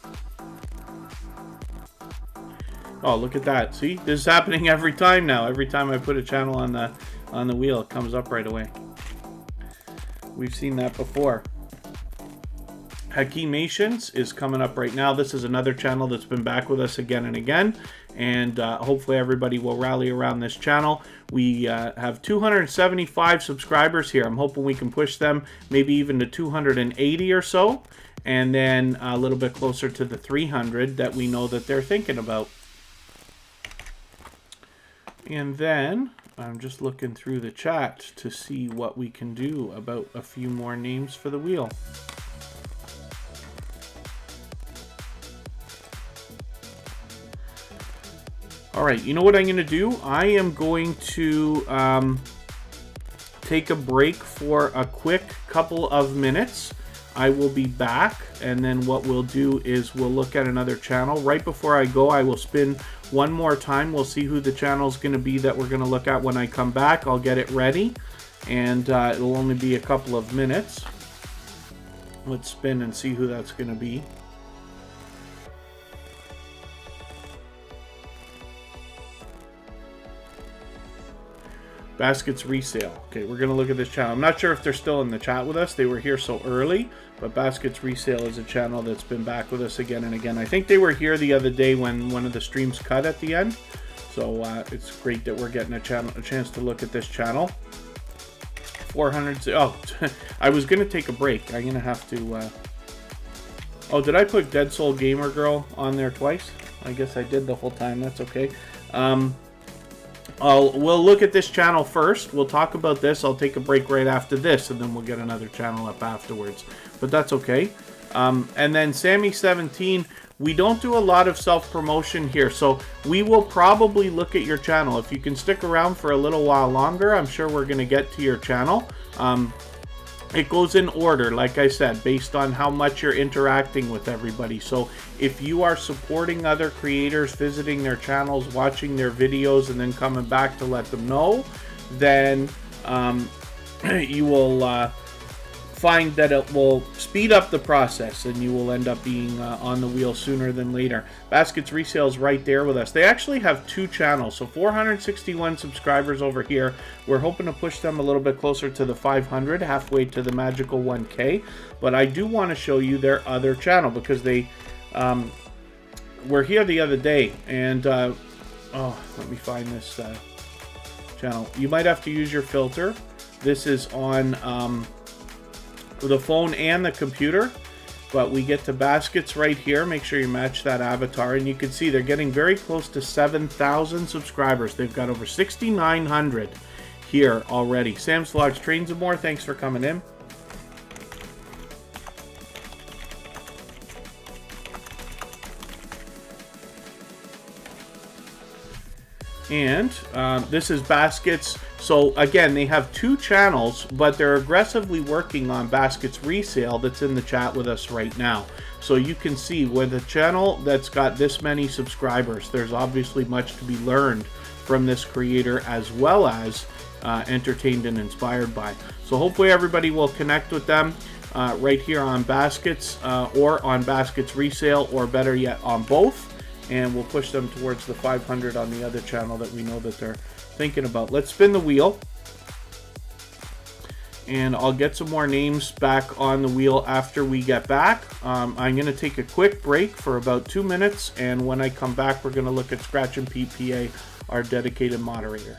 A: Oh, look at that. See? This is happening every time now. Every time I put a channel on the wheel, it comes up right away. We've seen that before. Hakimations is coming up right now. This is another channel that's been back with us again and again. And hopefully everybody will rally around this channel. We have 275 subscribers here. I'm hoping we can push them maybe even to 280 or so, and then a little bit closer to the 300 that we know that they're thinking about. And then I'm just looking through the chat to see what we can do about a few more names for the wheel. All right, you know what I'm going to do? I am going to take a break for a quick couple of minutes. I will be back, and then what we'll do is we'll look at another channel. Right before I go, I will spin one more time. We'll see who the channel is going to be that we're going to look at when I come back. I'll get it ready, and it'll only be a couple of minutes. Let's spin and see who that's going to be. Baskets Resale. Okay, we're going to look at this channel. I'm not sure if they're still in the chat with us. They were here so early, but Baskets Resale is a channel that's been back with us again and again. I think they were here the other day when one of the streams cut at the end. So it's great that we're getting a chance to look at this channel. 400. Oh, I was going to take a break. I'm going to have to. Oh, did I put Dead Soul Gamer Girl on there twice? I guess I did the whole time. That's okay. We'll look at this channel first. We'll talk about this. I'll take a break right after this, and then we'll get another channel up afterwards. But that's okay. And then Sammy17, we don't do a lot of self-promotion here, so we will probably look at your channel. If you can stick around for a little while longer, I'm sure we're going to get to your channel. It goes in order, like I said, based on how much you're interacting with everybody. So if you are supporting other creators, visiting their channels, watching their videos, and then coming back to let them know, then you will find that it will speed up the process and you will end up being on the wheel sooner than later. Baskets Resale is right there with us. They actually have 2 channels, so 461 subscribers over here. We're hoping to push them a little bit closer to the 500, halfway to the magical 1K. But I do want to show you their other channel because they were here the other day. And, oh, let me find this channel. You might have to use your filter. This is on the phone and the computer, but we get to baskets right here. Make sure you match that avatar, and you can see they're getting very close to 7,000 subscribers. They've got over 6,900 here already. Sam's Vlogs, Trains and More, thanks for coming in. And this is Baskets. So again, they have 2 channels, but they're aggressively working on Baskets Resale that's in the chat with us right now. So you can see with a channel that's got this many subscribers, there's obviously much to be learned from this creator, as well as entertained and inspired by. So hopefully everybody will connect with them right here on Baskets or on Baskets Resale, or better yet, on both. And we'll push them towards the 500 on the other channel that we know that they're thinking about. Let's spin the wheel. And I'll get some more names back on the wheel after we get back. I'm going to take a quick break for about 2 minutes. And when I come back, we're going to look at Scratch and PPA, our dedicated moderator.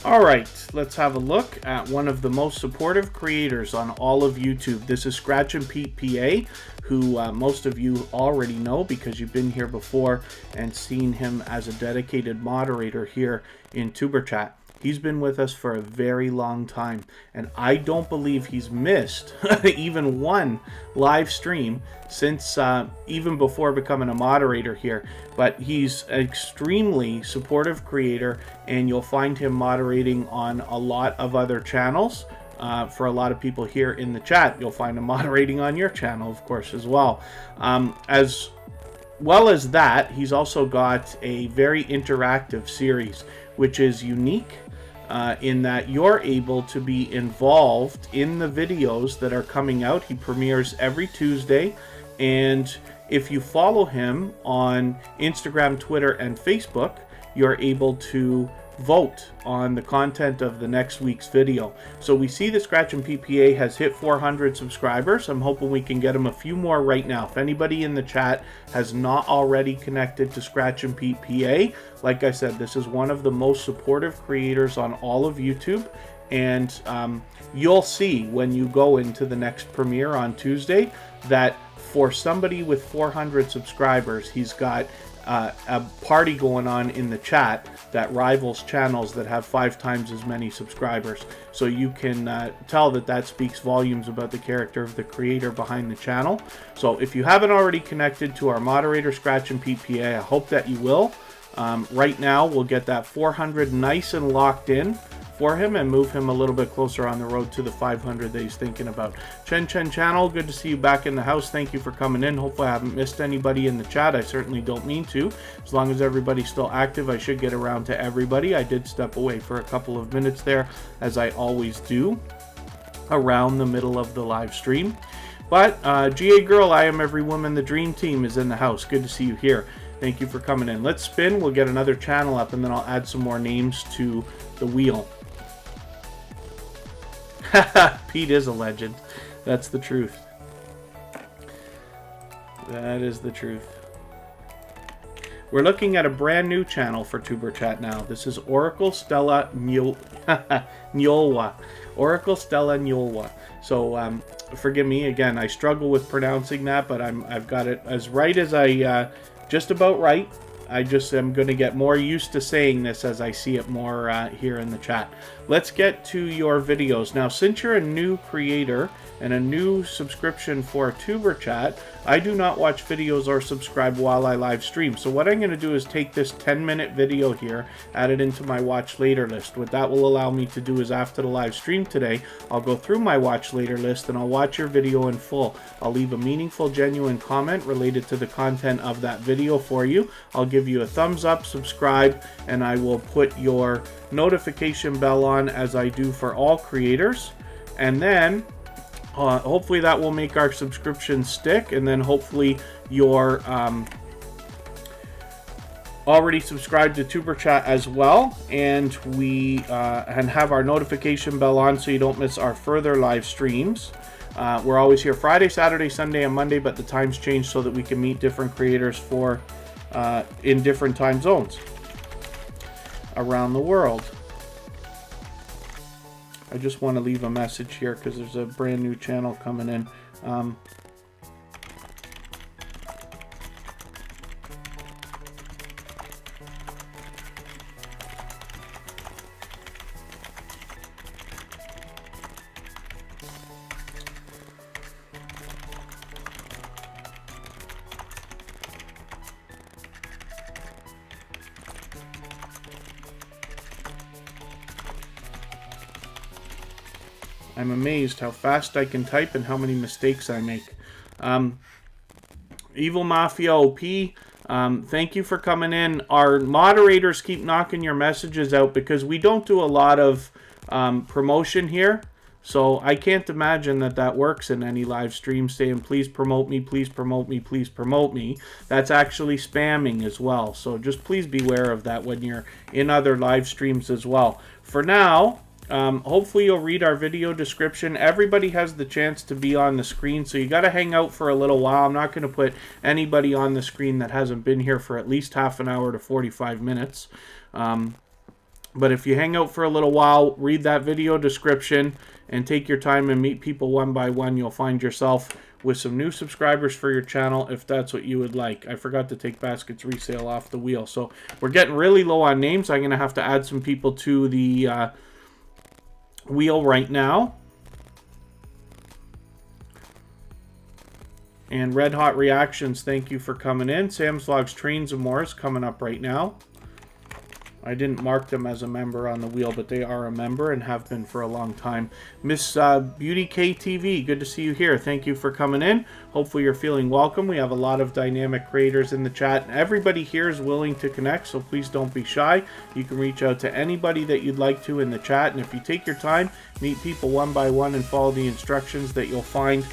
A: All right, let's have a look at one of the most supportive creators on all of YouTube. This is Scratch and Pete PA, who most of you already know because you've been here before and seen him as a dedicated moderator here in Tuber Chat. He's been with us for a very long time, and I don't believe he's missed even one live stream since even before becoming a moderator here. But he's an extremely supportive creator, and you'll find him moderating on a lot of other channels. For a lot of people here in the chat, you'll find him moderating on your channel, of course, as well. As well as that, he's also got a very interactive series, which is unique in that you're able to be involved in the videos that are coming out. He premieres every Tuesday, and if you follow him on Instagram, Twitter, and Facebook, you're able to vote on the content of the next week's video. So we see that Scratch and PPA has hit 400 subscribers. I'm hoping we can get him a few more right now. If anybody in the chat has not already connected to Scratch and PPA, like I said, this is one of the most supportive creators on all of YouTube, and you'll see when you go into the next premiere on Tuesday that for somebody with 400 subscribers, he's got a party going on in the chat that rivals channels that have 5 times as many subscribers. So you can tell that that speaks volumes about the character of the creator behind the channel. So if you haven't already connected to our moderator, Scratch and PPA, I hope that you will. Right now, we'll get that 400 nice and locked in for him and move him a little bit closer on the road to the 500 that he's thinking about. Chen Channel, good to see you back in the house. Thank you for coming in. Hopefully I haven't missed anybody in the chat. I certainly don't mean to. As long as everybody's still active, I should get around to everybody. I did step away for a couple of minutes there, as I always do around the middle of the live stream. But GA Girl, I Am Every Woman, the Dream Team is in the house. Good to see you here. Thank you for coming in. Let's spin. We'll get another channel up, and then I'll add some more names to the wheel. Pete is a legend. That's the truth. That is the truth. We're looking at a brand new channel for Tuber Chat now. This is Oracle Stella Nyolwa. Oracle Stella Nyolwa. So forgive me again. I struggle with pronouncing that, but I've got it as right as I just about right. I just am going to get more used to saying this as I see it more here in the chat. Let's get to your videos. Now, since you're a new creator and a new subscription for Tuber Chat, I do not watch videos or subscribe while I live stream. So what I'm going to do is take this 10-minute video here, add it into my watch later list. What that will allow me to do is after the live stream today, I'll go through my watch later list and I'll watch your video in full. I'll leave a meaningful, genuine comment related to the content of that video for you. I'll give you a thumbs up, subscribe, and I will put your notification bell on as I do for all creators. And then hopefully that will make our subscription stick, and then hopefully you're already subscribed to Tuber Chat as well, and we and have our notification bell on so you don't miss our further live streams. We're always here Friday, Saturday, Sunday, and Monday, but the times change so that we can meet different creators for in different time zones around the world. I just want to leave a message here because there's a brand new channel coming in. I'm amazed how fast I can type and how many mistakes I make. Evil Mafia OP, thank you for coming in. Our moderators keep knocking your messages out because we don't do a lot of promotion here. So I can't imagine that that works in any live stream saying, please promote me, please promote me, please promote me. That's actually spamming as well. So just please beware of that when you're in other live streams as well. For now, hopefully you'll read our video description. Everybody has the chance to be on the screen, so you got to hang out for a little while. I'm not going to put anybody on the screen that hasn't been here for at least half an hour to 45 minutes. But if you hang out for a little while, read that video description, and take your time and meet people one by one, you'll find yourself with some new subscribers for your channel if that's what you would like. I forgot to take Baskets Resale off the wheel. So we're getting really low on names. I'm going to have to add some people to the wheel right now. And Red Hot Reactions, thank you for coming in. Sam's Vlogs Trains and More is coming up right now. I didn't mark them as a member on the wheel, but they are a member and have been for a long time. Miss Beauty KTV, good to see you here. Thank you for coming in. Hopefully you're feeling welcome. We have a lot of dynamic creators in the chat. Everybody here is willing to connect, so please don't be shy. You can reach out to anybody that you'd like to in the chat, and if you take your time, meet people one by one and follow the instructions that you'll find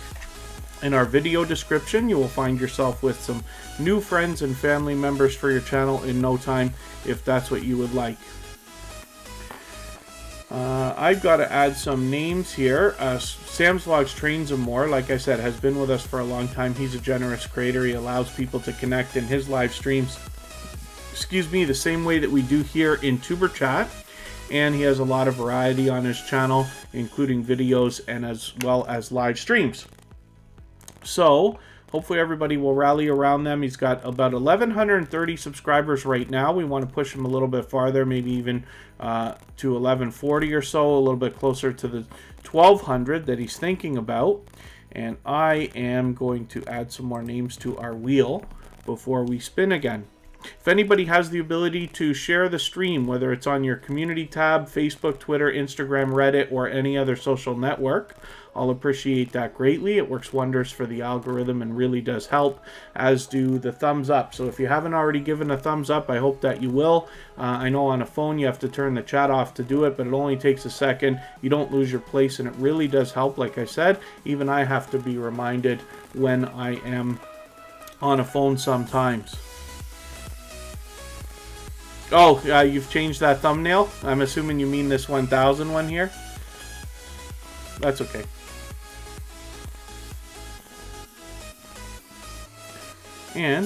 A: in our video description, you will find yourself with some new friends and family members for your channel in no time, if that's what you would like. I've got to add some names here. Sam's Vlogs Trains and More, like I said, has been with us for a long time. He's a generous creator. He allows people to connect in his live streams, the same way that we do here in Tuber Chat. And he has a lot of variety on his channel, including videos and as well as live streams. So hopefully everybody will rally around them. He's got about 1,130 subscribers right now. We want to push him a little bit farther, maybe even to 1,140 or so, a little bit closer to the 1,200 that he's thinking about. And I am going to add some more names to our wheel before we spin again. If anybody has the ability to share the stream, whether it's on your community tab, Facebook, Twitter, Instagram, Reddit, or any other social network, I'll appreciate that greatly. It works wonders for the algorithm and really does help, as do the thumbs up. So if you haven't already given a thumbs up, I hope that you will. I know on a phone you have to turn the chat off to do it, but it only takes a second. You don't lose your place, and it really does help. Like I said, even I have to be reminded when I am on a phone sometimes. Oh, you've changed that thumbnail? I'm assuming you mean this 1,000 one here. That's okay. And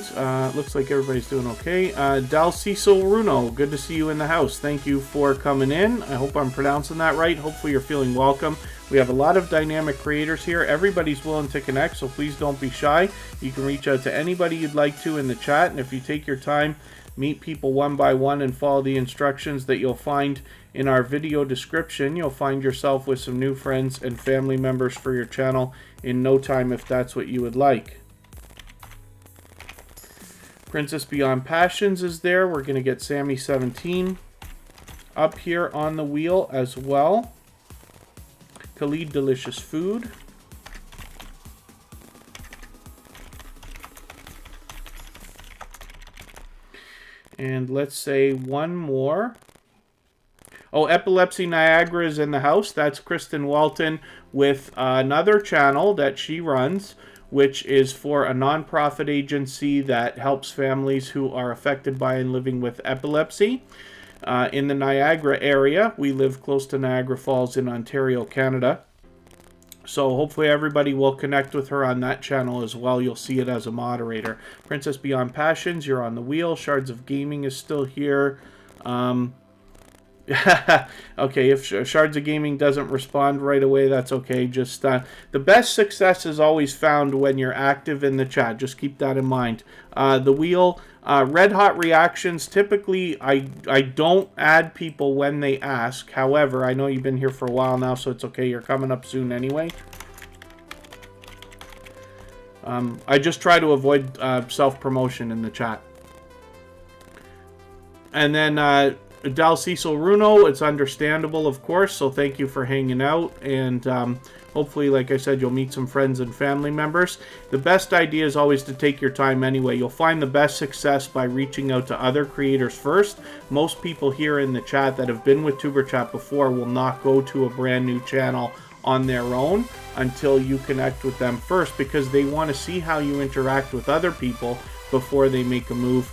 A: looks like everybody's doing okay. Dalciso Runo, good to see you in the house. Thank you for coming in. I hope I'm pronouncing that right. Hopefully you're feeling welcome. We have a lot of dynamic creators here. Everybody's willing to connect, so please don't be shy. You can reach out to anybody you'd like to in the chat, and if you take your time, meet people one by one and follow the instructions that you'll find in our video description, you'll find yourself with some new friends and family members for your channel in no time, if that's what you would like. Princess Beyond Passions is there. We're going to get Sammy17 up here on the wheel as well. Khalid Delicious Food. And let's say one more. Oh, Epilepsy Niagara is in the house. That's Kristen Walton with another channel that she runs, which is for a nonprofit agency that helps families who are affected by and living with epilepsy. In the Niagara area, we live close to Niagara Falls in Ontario, Canada. So hopefully everybody will connect with her on that channel as well. You'll see it as a moderator. Princess Beyond Passions, you're on the wheel. Shards of Gaming is still here. Okay, if Shards of Gaming doesn't respond right away, that's okay. Just the best success is always found when you're active in the chat. Just keep that in mind. The wheel, Red Hot Reactions, typically I don't add people when they ask. However, I know you've been here for a while now, so it's okay. You're coming up soon anyway. I just try to avoid self-promotion in the chat. And then Dalciso Runo, it's understandable, of course, so thank you for hanging out, and hopefully, like I said, you'll meet some friends and family members. The best idea is always to take your time anyway. You'll find the best success by reaching out to other creators first. Most people here in the chat that have been with Tuber Chat before will not go to a brand new channel on their own until you connect with them first, because they want to see how you interact with other people before they make a move.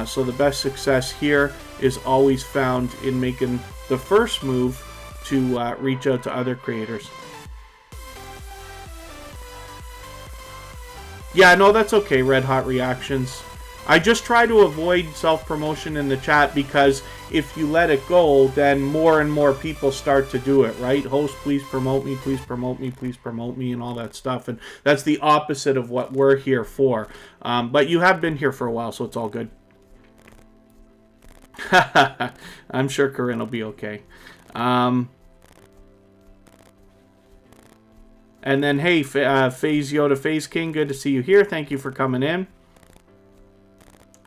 A: So the best success here is always found in making the first move to reach out to other creators. Yeah, no, that's okay, Red Hot Reactions. I just try to avoid self-promotion in the chat, because if you let it go, then more and more people start to do it, right? Host, please promote me, please promote me, please promote me, and all that stuff. And that's the opposite of what we're here for. But you have been here for a while, so it's all good. I'm sure Corinne will be okay. And then, hey, FaZe Yoda, FaZe King, good to see you here. Thank you for coming in.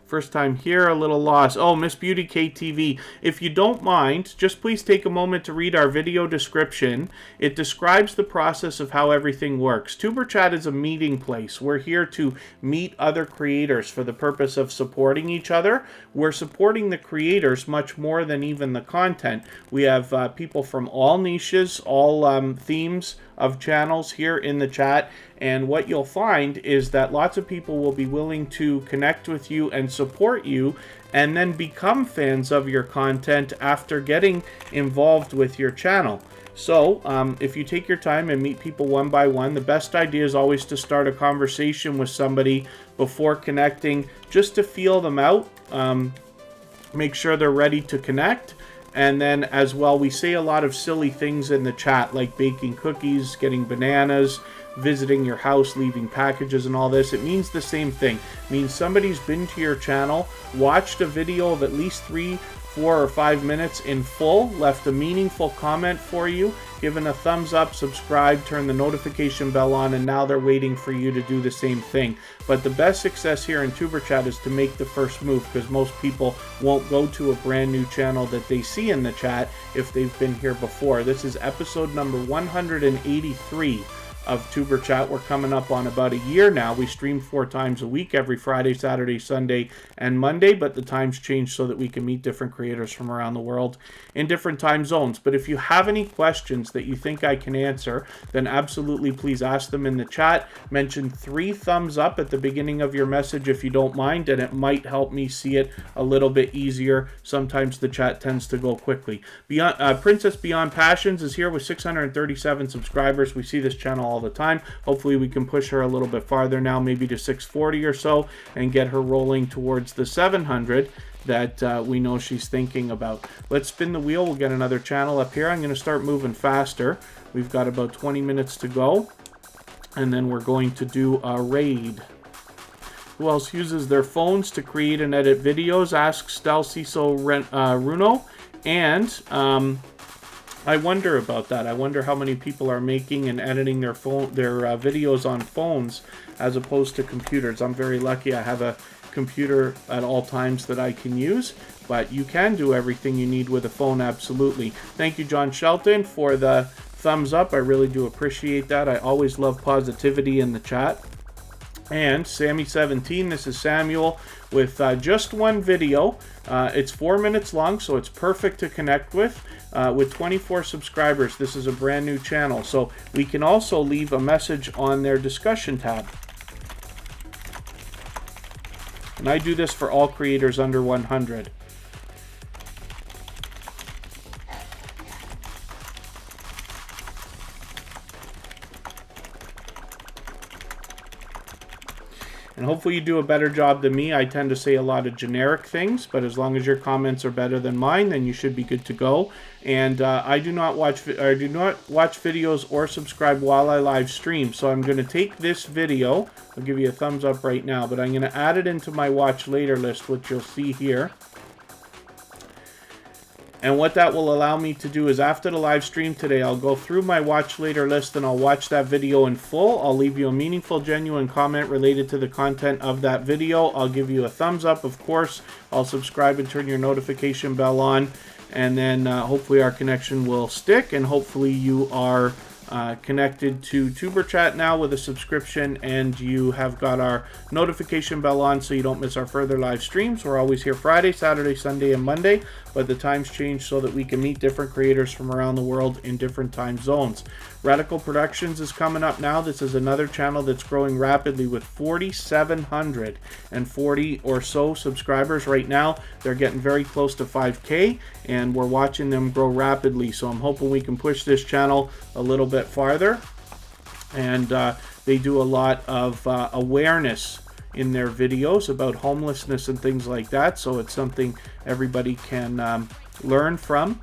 A: First time here, a little lost. Oh, Miss Beauty KTV. If you don't mind, just please take a moment to read our video description. It describes the process of how everything works. Tuber Chat is a meeting place. We're here to meet other creators for the purpose of supporting each other. We're supporting the creators much more than even the content. We have people from all niches, all themes of channels here in the chat, and what you'll find is that lots of people will be willing to connect with you and support you, and then become fans of your content after getting involved with your channel. So if you take your time and meet people one by one, the best idea is always to start a conversation with somebody before connecting, just to feel them out, make sure they're ready to connect. And then as well, we say a lot of silly things in the chat, like baking cookies, getting bananas, visiting your house, leaving packages, and all this. It means the same thing. It means somebody's been to your channel, watched a video of at least 3, 4, or 5 minutes in full, left a meaningful comment for you, given a thumbs up, subscribe, turn the notification bell on, and now they're waiting for you to do the same thing. But the best success here in Tuber Chat is to make the first move, because most people won't go to a brand new channel that they see in the chat if they've been here before. This is episode number 183 of Tuber Chat. We're coming up on about a year now. We stream 4 times a week, every Friday, Saturday, Sunday, and Monday, but the times change so that we can meet different creators from around the world in different time zones. But if you have any questions that you think I can answer, then absolutely please ask them in the chat. Mention 3 thumbs up at the beginning of your message if you don't mind, and it might help me see it a little bit easier. Sometimes the chat tends to go quickly. Princess Beyond Passions is here with 637 subscribers. We see this channel all the time. Hopefully we can push her a little bit farther now, maybe to 640 or so, and get her rolling towards the 700 that we know she's thinking about. Let's spin the wheel. We'll get another channel up here. I'm going to start moving faster. We've got about 20 minutes to go, and then we're going to do a raid. Who else uses their phones to create and edit videos? Ask Stelciso Runo. And I wonder about that. I wonder how many people are making and editing their videos on phones as opposed to computers. I'm very lucky. I have a computer at all times that I can use, but you can do everything you need with a phone, absolutely. Thank you, John Shelton, for the thumbs up. I really do appreciate that. I always love positivity in the chat. And Sammy17, this is Samuel with just one video. It's 4 minutes long, so it's perfect to connect with 24 subscribers. This is a brand new channel, so we can also leave a message on their discussion tab. And I do this for all creators under 100. And hopefully you do a better job than me. I tend to say a lot of generic things, but as long as your comments are better than mine, then you should be good to go. And I do not watch videos or subscribe while I live stream. So I'm going to take this video. I'll give you a thumbs up right now, but I'm going to add it into my watch later list, which you'll see here. And what that will allow me to do is after the live stream today, I'll go through my watch later list and I'll watch that video in full. I'll leave you a meaningful, genuine comment related to the content of that video. I'll give you a thumbs up, of course. I'll subscribe and turn your notification bell on. And then hopefully our connection will stick, and hopefully you are connected to Tuber Chat now with a subscription, and you have got our notification bell on so you don't miss our further live streams. We're always here Friday, Saturday, Sunday, and Monday, but the times change so that we can meet different creators from around the world in different time zones. Radical Productions is coming up now. This is another channel that's growing rapidly with 4,740 or so subscribers right now. They're getting very close to 5K, and we're watching them grow rapidly. So I'm hoping we can push this channel a little bit farther. And they do a lot of awareness in their videos about homelessness and things like that. So it's something everybody can learn from.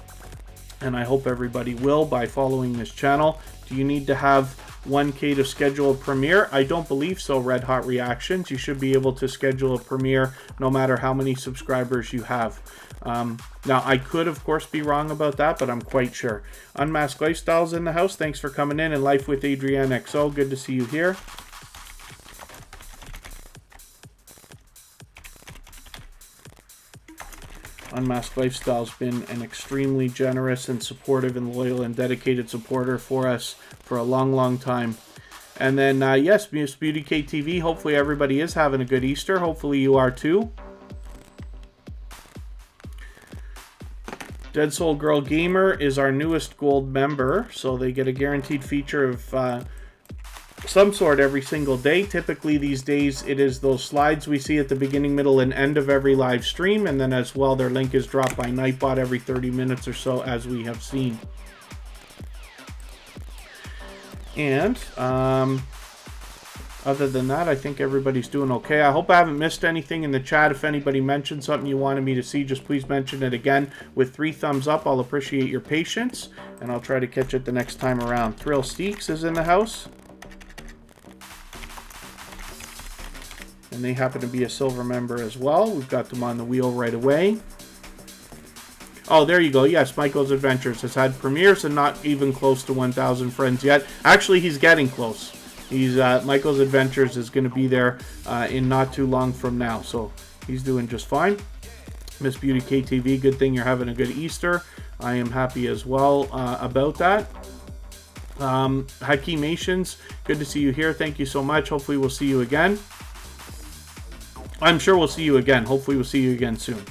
A: And I hope everybody will by following this channel. Do you need to have 1K to schedule a premiere? I don't believe so, Red Hot Reactions. You should be able to schedule a premiere no matter how many subscribers you have. Now, I could, of course, be wrong about that, but I'm quite sure. Unmasked Lifestyles in the house. Thanks for coming in. And Life with Adrienne XO. Good to see you here. Unmasked Lifestyle's been an extremely generous and supportive and loyal and dedicated supporter for us for a long, long time. And then, yes, Miss Beauty KTV, hopefully everybody is having a good Easter. Hopefully you are too. Dead Soul Girl Gamer is our newest gold member, so they get a guaranteed feature of some sort every single day. Typically these days it is those slides we see at the beginning, middle, and end of every live stream, and then as well their link is dropped by Nightbot every 30 minutes or so, as we have seen. And other than that, I think everybody's doing okay. I hope I haven't missed anything in the chat. If anybody mentioned something you wanted me to see, just please mention it again with 3 thumbs up. I'll appreciate your patience, and I'll try to catch it the next time around. Thrill Steaks is in the house. And they happen to be a silver member as well. We've got them on the wheel right away. Oh, there you go. Yes, Michael's Adventures has had premieres and not even close to 1,000 friends yet. Actually, he's getting close. He's Michael's Adventures is going to be there in not too long from now. So he's doing just fine. Miss Beauty KTV, good thing you're having a good Easter. I am happy as well about that. Hakeemations, good to see you here. Thank you so much. Hopefully we'll see you again. I'm sure we'll see you again. Hopefully we'll see you again soon.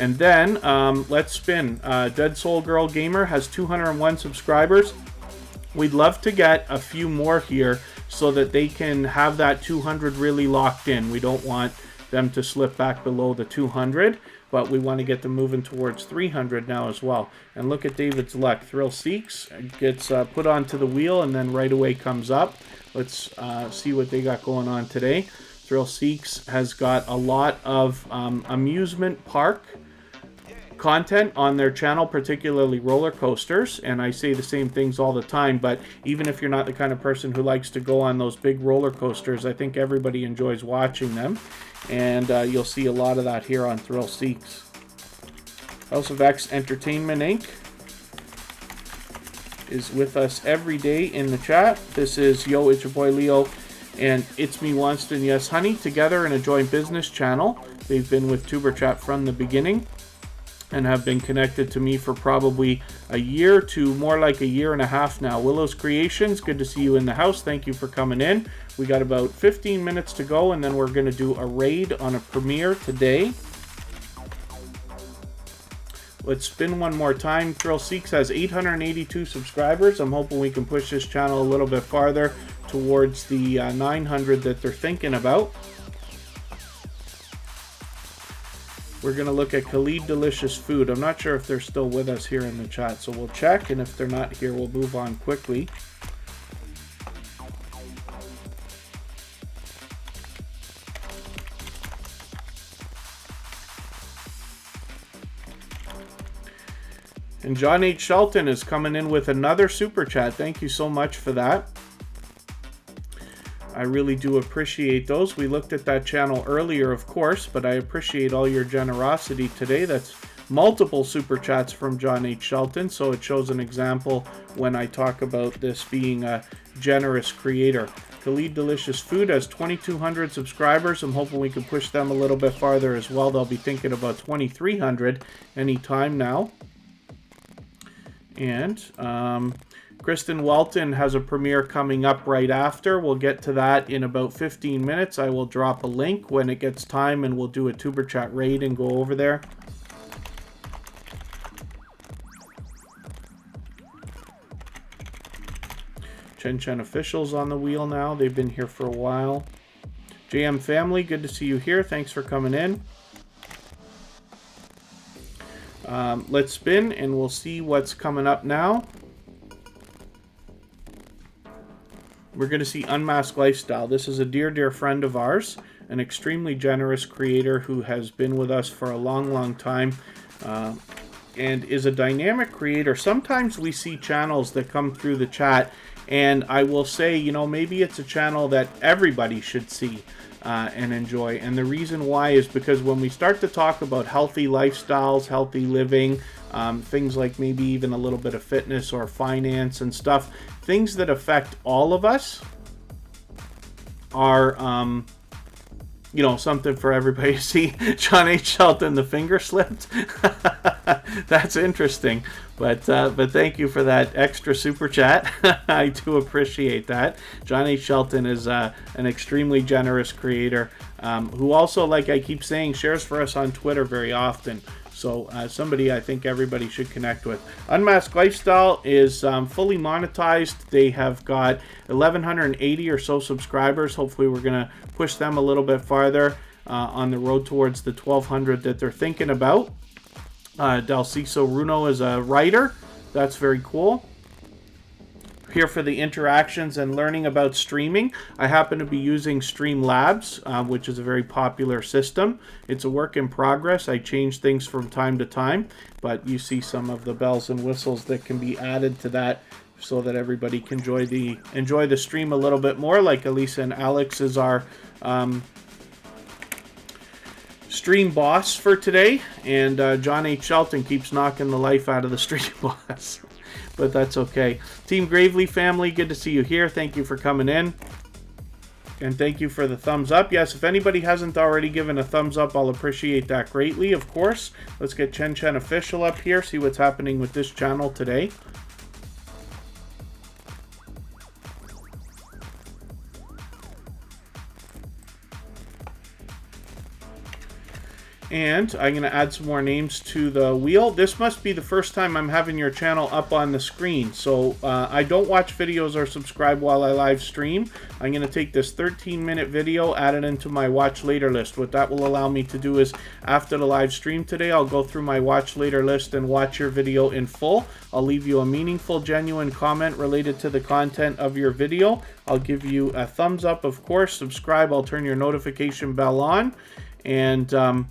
A: And then, let's spin. Dead Soul Girl Gamer has 201 subscribers. We'd love to get a few more here so that they can have that 200 really locked in. We don't want them to slip back below the 200, but we want to get them moving towards 300 now as well. And look at David's luck. Thrill Seeks gets put onto the wheel and then right away comes up. Let's see what they got going on today. Thrill Seeks has got a lot of amusement park content on their channel, particularly roller coasters, and I say the same things all the time, but even if you're not the kind of person who likes to go on those big roller coasters, I think everybody enjoys watching them, and you'll see a lot of that here on Thrill Seeks. House of X Entertainment Inc. is with us every day in the chat. This is Yo, it's your boy Leo, and It's Me Wanston, Yes Honey, together in a joint business channel. They've been with Tuber Chat from the beginning and have been connected to me for probably a year to more like a year and a half now. Willow's Creations, good to see you in the house. Thank you for coming in. We got about 15 minutes to go, and then we're going to do a raid on a premiere today. Let's spin one more time. Thrill Seeks has 882 subscribers. I'm hoping we can push this channel a little bit farther towards the 900 that they're thinking about. We're going to look at Khalid Delicious Food. I'm not sure if they're still with us here in the chat, so we'll check, and if they're not here, we'll move on quickly. And John H. Shelton is coming in with another super chat. Thank you so much for that. I really do appreciate those. We looked at that channel earlier, of course, but I appreciate all your generosity today. That's multiple super chats from John H. Shelton, so it shows an example when I talk about this being a generous creator. Khalid Delicious Food has 2,200 subscribers. I'm hoping we can push them a little bit farther as well. They'll be thinking about 2,300 anytime now. And Kristen Walton has a premiere coming up right after. We'll get to that in about 15 minutes. I will drop a link when it gets time, and we'll do a Tuber Chat raid and go over there. Chen Chen Official's on the wheel now. They've been here for a while. JM Family, good to see you here. Thanks for coming in. Let's spin, and we'll see what's coming up now. We're going to see Unmasked Lifestyle. This is a dear, dear friend of ours. an extremely generous creator who has been with us for a long time, and is a dynamic creator. Sometimes we see channels that come through the chat, and I will say, you know, maybe it's a channel that everybody should see and enjoy. And the reason why is because when we start to talk about healthy lifestyles, healthy living, things like maybe even a little bit of fitness or finance and stuff, things that affect all of us are, you know, something for everybody to see. John H. Shelton, the finger slipped. That's interesting. But thank you for that extra super chat. I do appreciate that. John H. Shelton is an extremely generous creator who also, like I keep saying, shares for us on Twitter very often. So somebody I think everybody should connect with. Unmasked Lifestyle is fully monetized. They have got 1,180 or so subscribers. Hopefully we're going to push them a little bit farther on the road towards the 1,200 that they're thinking about. Dalciso Runo is a writer. That's very cool. Here for the interactions and learning about streaming. I happen to be using Streamlabs, which is a very popular system. It's a work in progress. I change things from time to time, but you see some of the bells and whistles that can be added to that so that everybody can enjoy the stream a little bit more. Like Elisa and Alex is our stream boss for today, and John H. Shelton keeps knocking the life out of the stream boss. But that's okay. Team Gravely family, good to see you here. Thank you for coming in. And thank you for the thumbs up. Yes, if anybody hasn't already given a thumbs up, I'll appreciate that greatly, of course. Let's get Chen Chen Official up here, see what's happening with this channel today. And I'm going to add some more names to the wheel. This must be the first time I'm having your channel up on the screen. So I don't watch videos or subscribe while I live stream. I'm going to take this 13-minute video, add it into my watch later list. What that will allow me to do is after the live stream today, I'll go through my watch later list and watch your video in full. I'll leave you a meaningful, genuine comment related to the content of your video. I'll give you a thumbs up, of course. Subscribe. I'll turn your notification bell on. And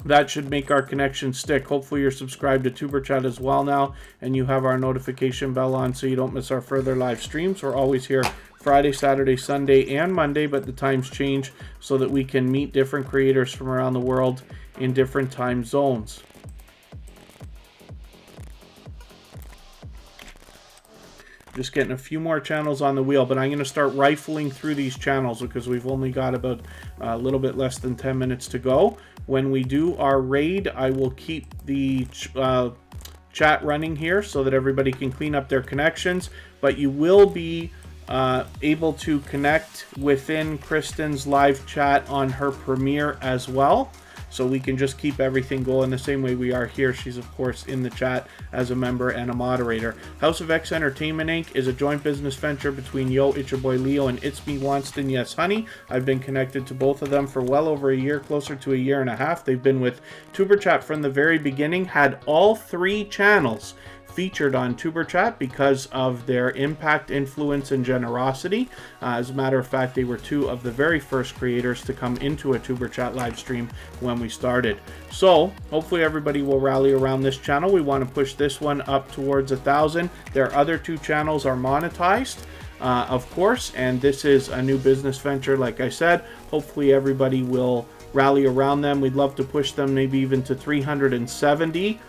A: that should make our connection stick. Hopefully you're subscribed to Tuber Chat as well now, and you have our notification bell on so you don't miss our further live streams. We're always here Friday, Saturday, Sunday, and Monday, but the times change so that we can meet different creators from around the world in different time zones. Just getting a few more channels on the wheel, but I'm going to start rifling through these channels because we've only got about a little bit less than 10 minutes to go. When we do our raid, I will keep the chat running here so that everybody can clean up their connections, but you will be able to connect within Kristen's live chat on her Premiere as well. So we can just keep everything going the same way we are here. She's, of course, in the chat as a member and a moderator. House of X Entertainment Inc. is a joint business venture between Yo, It's Your Boy Leo, and It's Me, Wanston, Yes Honey. I've been connected to both of them for well over a year, closer to a year and a half. They've been with Tuber Chat from the very beginning, had all 3 channels featured on Tuber Chat because of their impact, influence, and generosity. As a matter of fact, they were 2 of the very first creators to come into a Tuber Chat live stream when we started. So hopefully everybody will rally around this channel. We want to push this one up towards 1,000. Their other 2 channels are monetized, of course, and this is a new business venture. Like I said, hopefully everybody will rally around them. We'd love to push them maybe even to 370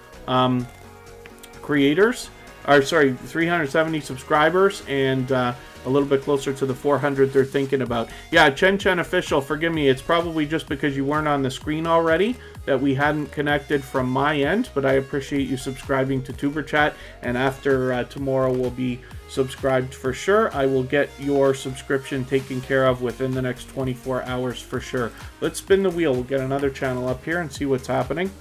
A: creators, or sorry, 370 subscribers, and a little bit closer to the 400 they're thinking about. Yeah, Chen Chen Official, forgive me, it's probably just because you weren't on the screen already that we hadn't connected from my end, but I appreciate you subscribing to Tuber Chat, and after tomorrow we'll be subscribed for sure. I will get your subscription taken care of within the next 24 hours for sure. Let's spin the wheel. We'll get another channel up here and see what's happening.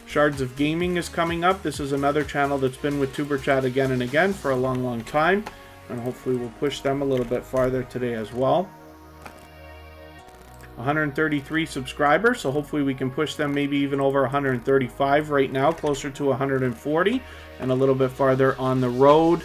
A: Shards of Gaming is coming up. This is another channel that's been with Tuber Chat again and again for a long time, and hopefully we'll push them a little bit farther today as well. 133 subscribers, so hopefully we can push them maybe even over 135 right now, closer to 140, and a little bit farther on the road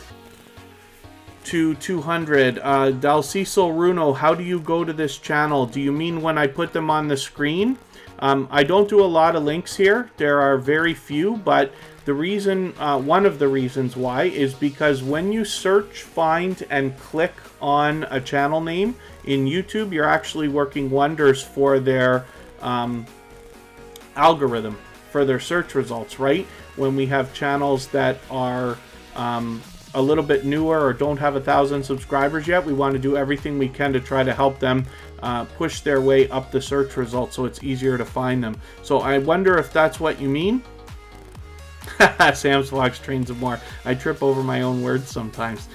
A: to 200. Dalciso Runo, how do you go to this channel? Do you mean when I put them on the screen? I don't do a lot of links here. There are very few, but the reason, one of the reasons why, is because when you search, find, and click on a channel name in YouTube, you're actually working wonders for their algorithm, for their search results, right? When we have channels that are a little bit newer or don't have 1,000 subscribers yet, we want to do everything we can to try to help them push their way up the search results so it's easier to find them. So I wonder if that's what you mean. Sam's Vlogs Trains of More. I trip over my own words sometimes.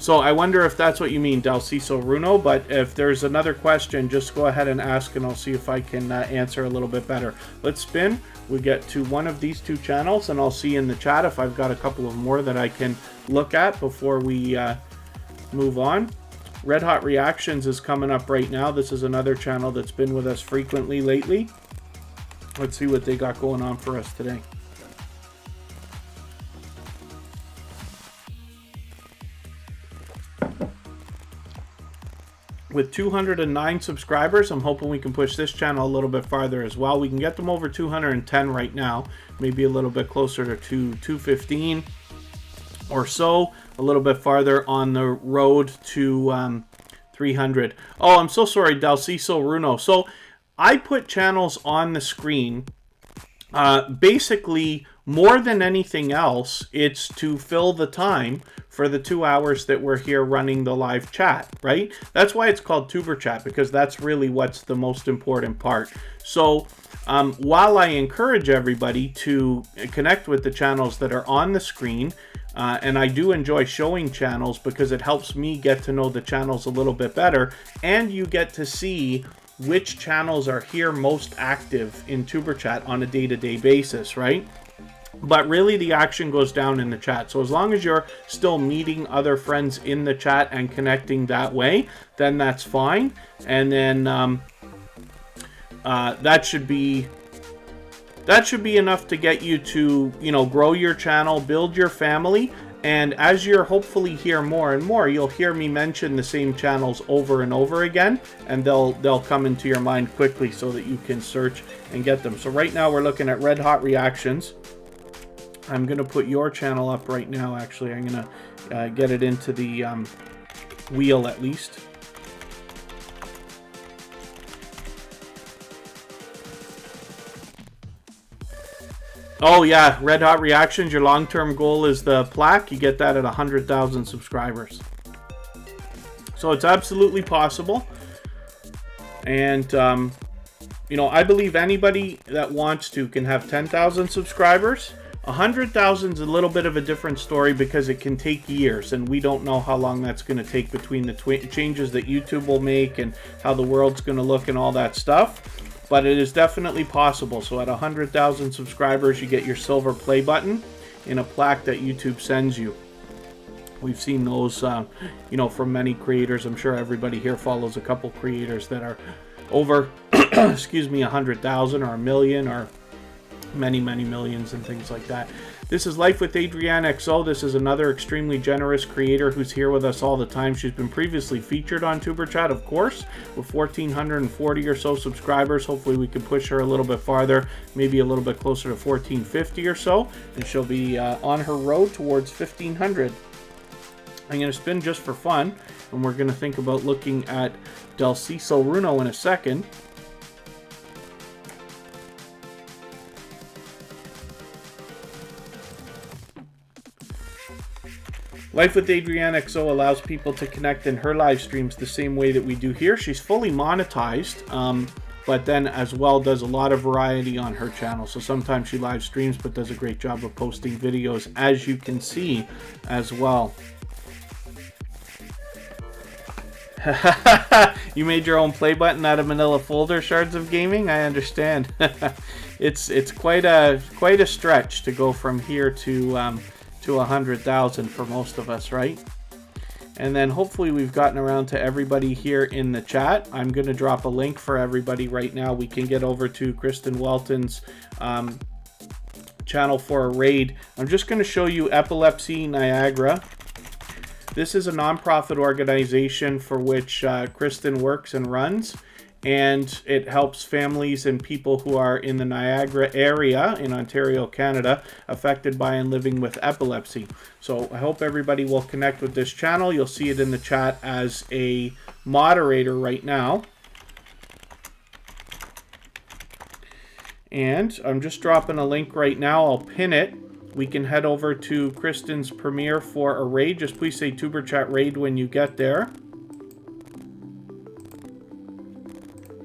A: So I wonder if that's what you mean, Dalciso Runo, but if there's another question, just go ahead and ask and I'll see if I can answer a little bit better. Let's spin. We get to one of these two channels and I'll see in the chat if I've got a couple of more that I can look at before we move on. Red Hot Reactions is coming up right now. This is another channel that's been with us frequently lately. Let's see what they got going on for us today. With 209 subscribers, I'm hoping we can push this channel a little bit farther as well. We can get them over 210 right now, maybe a little bit closer to 215 or so, a little bit farther on the road to 300. Oh, I'm so sorry, Dalciso Runo. So I put channels on the screen. Basically, more than anything else, it's to fill the time for the 2 hours that we're here running the live chat, right? That's why it's called Tuber Chat, because that's really what's the most important part. So while I encourage everybody to connect with the channels that are on the screen, and I do enjoy showing channels because it helps me get to know the channels a little bit better, and you get to see which channels are here most active in Tuber Chat on a day-to-day basis, right? But really the action goes down in the chat. So as long as you're still meeting other friends in the chat and connecting that way, then that's fine. And then that should be enough to get you to, you know, grow your channel, build your family. And as you're hopefully hear more and more, you'll hear me mention the same channels over and over again, and they'll come into your mind quickly so that you can search and get them. So right now we're looking at Red Hot Reactions. I'm going to put your channel up right now, actually. I'm going to get it into the wheel at least. Oh yeah, Red Hot Reactions, your long-term goal is the plaque. You get that at 100,000 subscribers. So it's absolutely possible. And, you know, I believe anybody that wants to can have 10,000 subscribers. 100,000 is a little bit of a different story because it can take years, and we don't know how long that's going to take between the changes that YouTube will make and how the world's going to look and all that stuff. But it is definitely possible. So at 100,000 subscribers, you get your silver play button in a plaque that YouTube sends you. We've seen those, you know, from many creators. I'm sure everybody here follows a couple creators that are over, excuse me, 100,000 or a million or many millions and things like that. This is Life with Adrienne XO. This is another extremely generous creator who's here with us all the time. She's been previously featured on Tuber Chat, of course, with 1,440 or so subscribers. Hopefully we can push her a little bit farther, maybe a little bit closer to 1,450 or so, and she'll be on her road towards 1,500. I'm going to spin just for fun, and we're going to think about looking at Dalciso Runo in a second. Life with Adrienne XO allows people to connect in her live streams the same way that we do here. She's fully monetized, but then as well does a lot of variety on her channel. So sometimes she live streams, but does a great job of posting videos, as you can see as well. You made your own play button out of manila folder, Shards of Gaming? I understand. It's quite a stretch to go from here to 100,000 for most of us, right? And then hopefully we've gotten around to everybody here in the chat. I'm going to drop a link for everybody right now. We can get over to Kristen Welton's channel for a raid. I'm just going to show you Epilepsy Niagara. This is a nonprofit organization for which Kristen works and runs, and it helps families and people who are in the Niagara area in Ontario, Canada, affected by and living with epilepsy. So I hope everybody will connect with this channel. You'll see it in the chat as a moderator right now. And I'm just dropping a link right now. I'll pin it. We can head over to Kristen's premiere for a raid. Just please say Tuber Chat raid when you get there.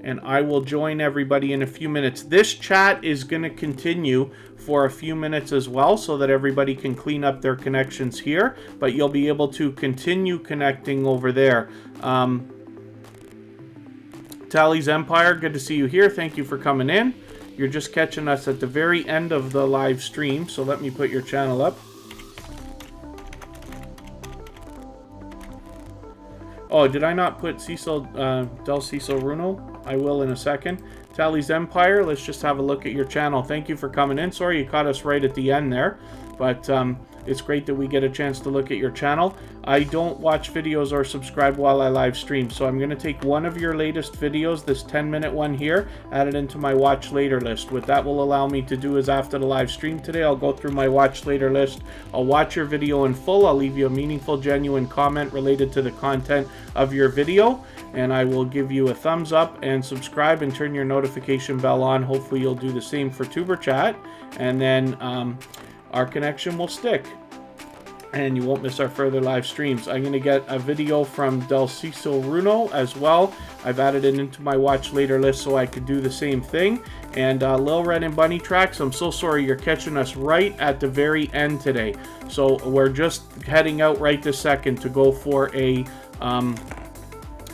A: And I will join everybody in a few minutes. This chat is going to continue for a few minutes as well, so that everybody can clean up their connections here. But you'll be able to continue connecting over there. Tally's Empire, good to see you here. Thank you for coming in. You're just catching us at the very end of the live stream, so let me put your channel up. Oh, did I not put Cecil, Del Cecil Runo? I will in a second. Tally's Empire, let's just have a look at your channel. Thank you for coming in. Sorry you caught us right at the end there, but it's great that we get a chance to look at your channel. I don't watch videos or subscribe while I live stream, so I'm going to take one of your latest videos, this 10-minute one here, add it into my watch later list. What that will allow me to do is after the live stream today, I'll go through my watch later list. I'll watch your video in full. I'll leave you a meaningful, genuine comment related to the content of your video, and I will give you a thumbs up and subscribe and turn your notification bell on. Hopefully you'll do the same for Tuber Chat, and then our connection will stick and you won't miss our further live streams. I'm going to get a video from Del Cecil Runo as well. I've added it into my watch later list so I could do the same thing. And Lil Red and Bunny Tracks, I'm so sorry you're catching us right at the very end today. So we're just heading out right this second to go for a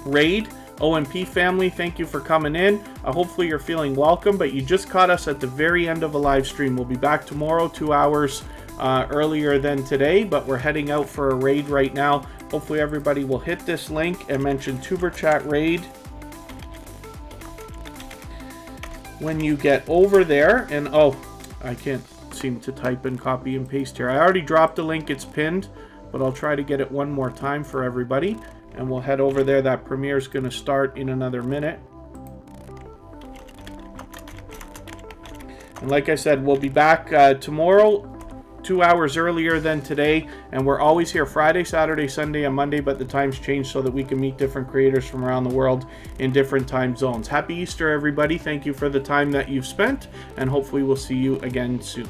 A: raid. OMP family, thank you for coming in. Hopefully you're feeling welcome, but you just caught us at the very end of a live stream. We'll be back tomorrow, 2 hours earlier than today, but we're heading out for a raid right now. Hopefully everybody will hit this link and mention Tuber Chat raid when you get over there. And oh, I can't seem to type and copy and paste here. I already dropped the link, it's pinned, but I'll try to get it one more time for everybody. And we'll head over there. That premiere is going to start in another minute. And like I said, we'll be back tomorrow, 2 hours earlier than today. And we're always here Friday, Saturday, Sunday, and Monday, but the times change so that we can meet different creators from around the world in different time zones. Happy Easter, everybody. Thank you for the time that you've spent, and hopefully we'll see you again soon.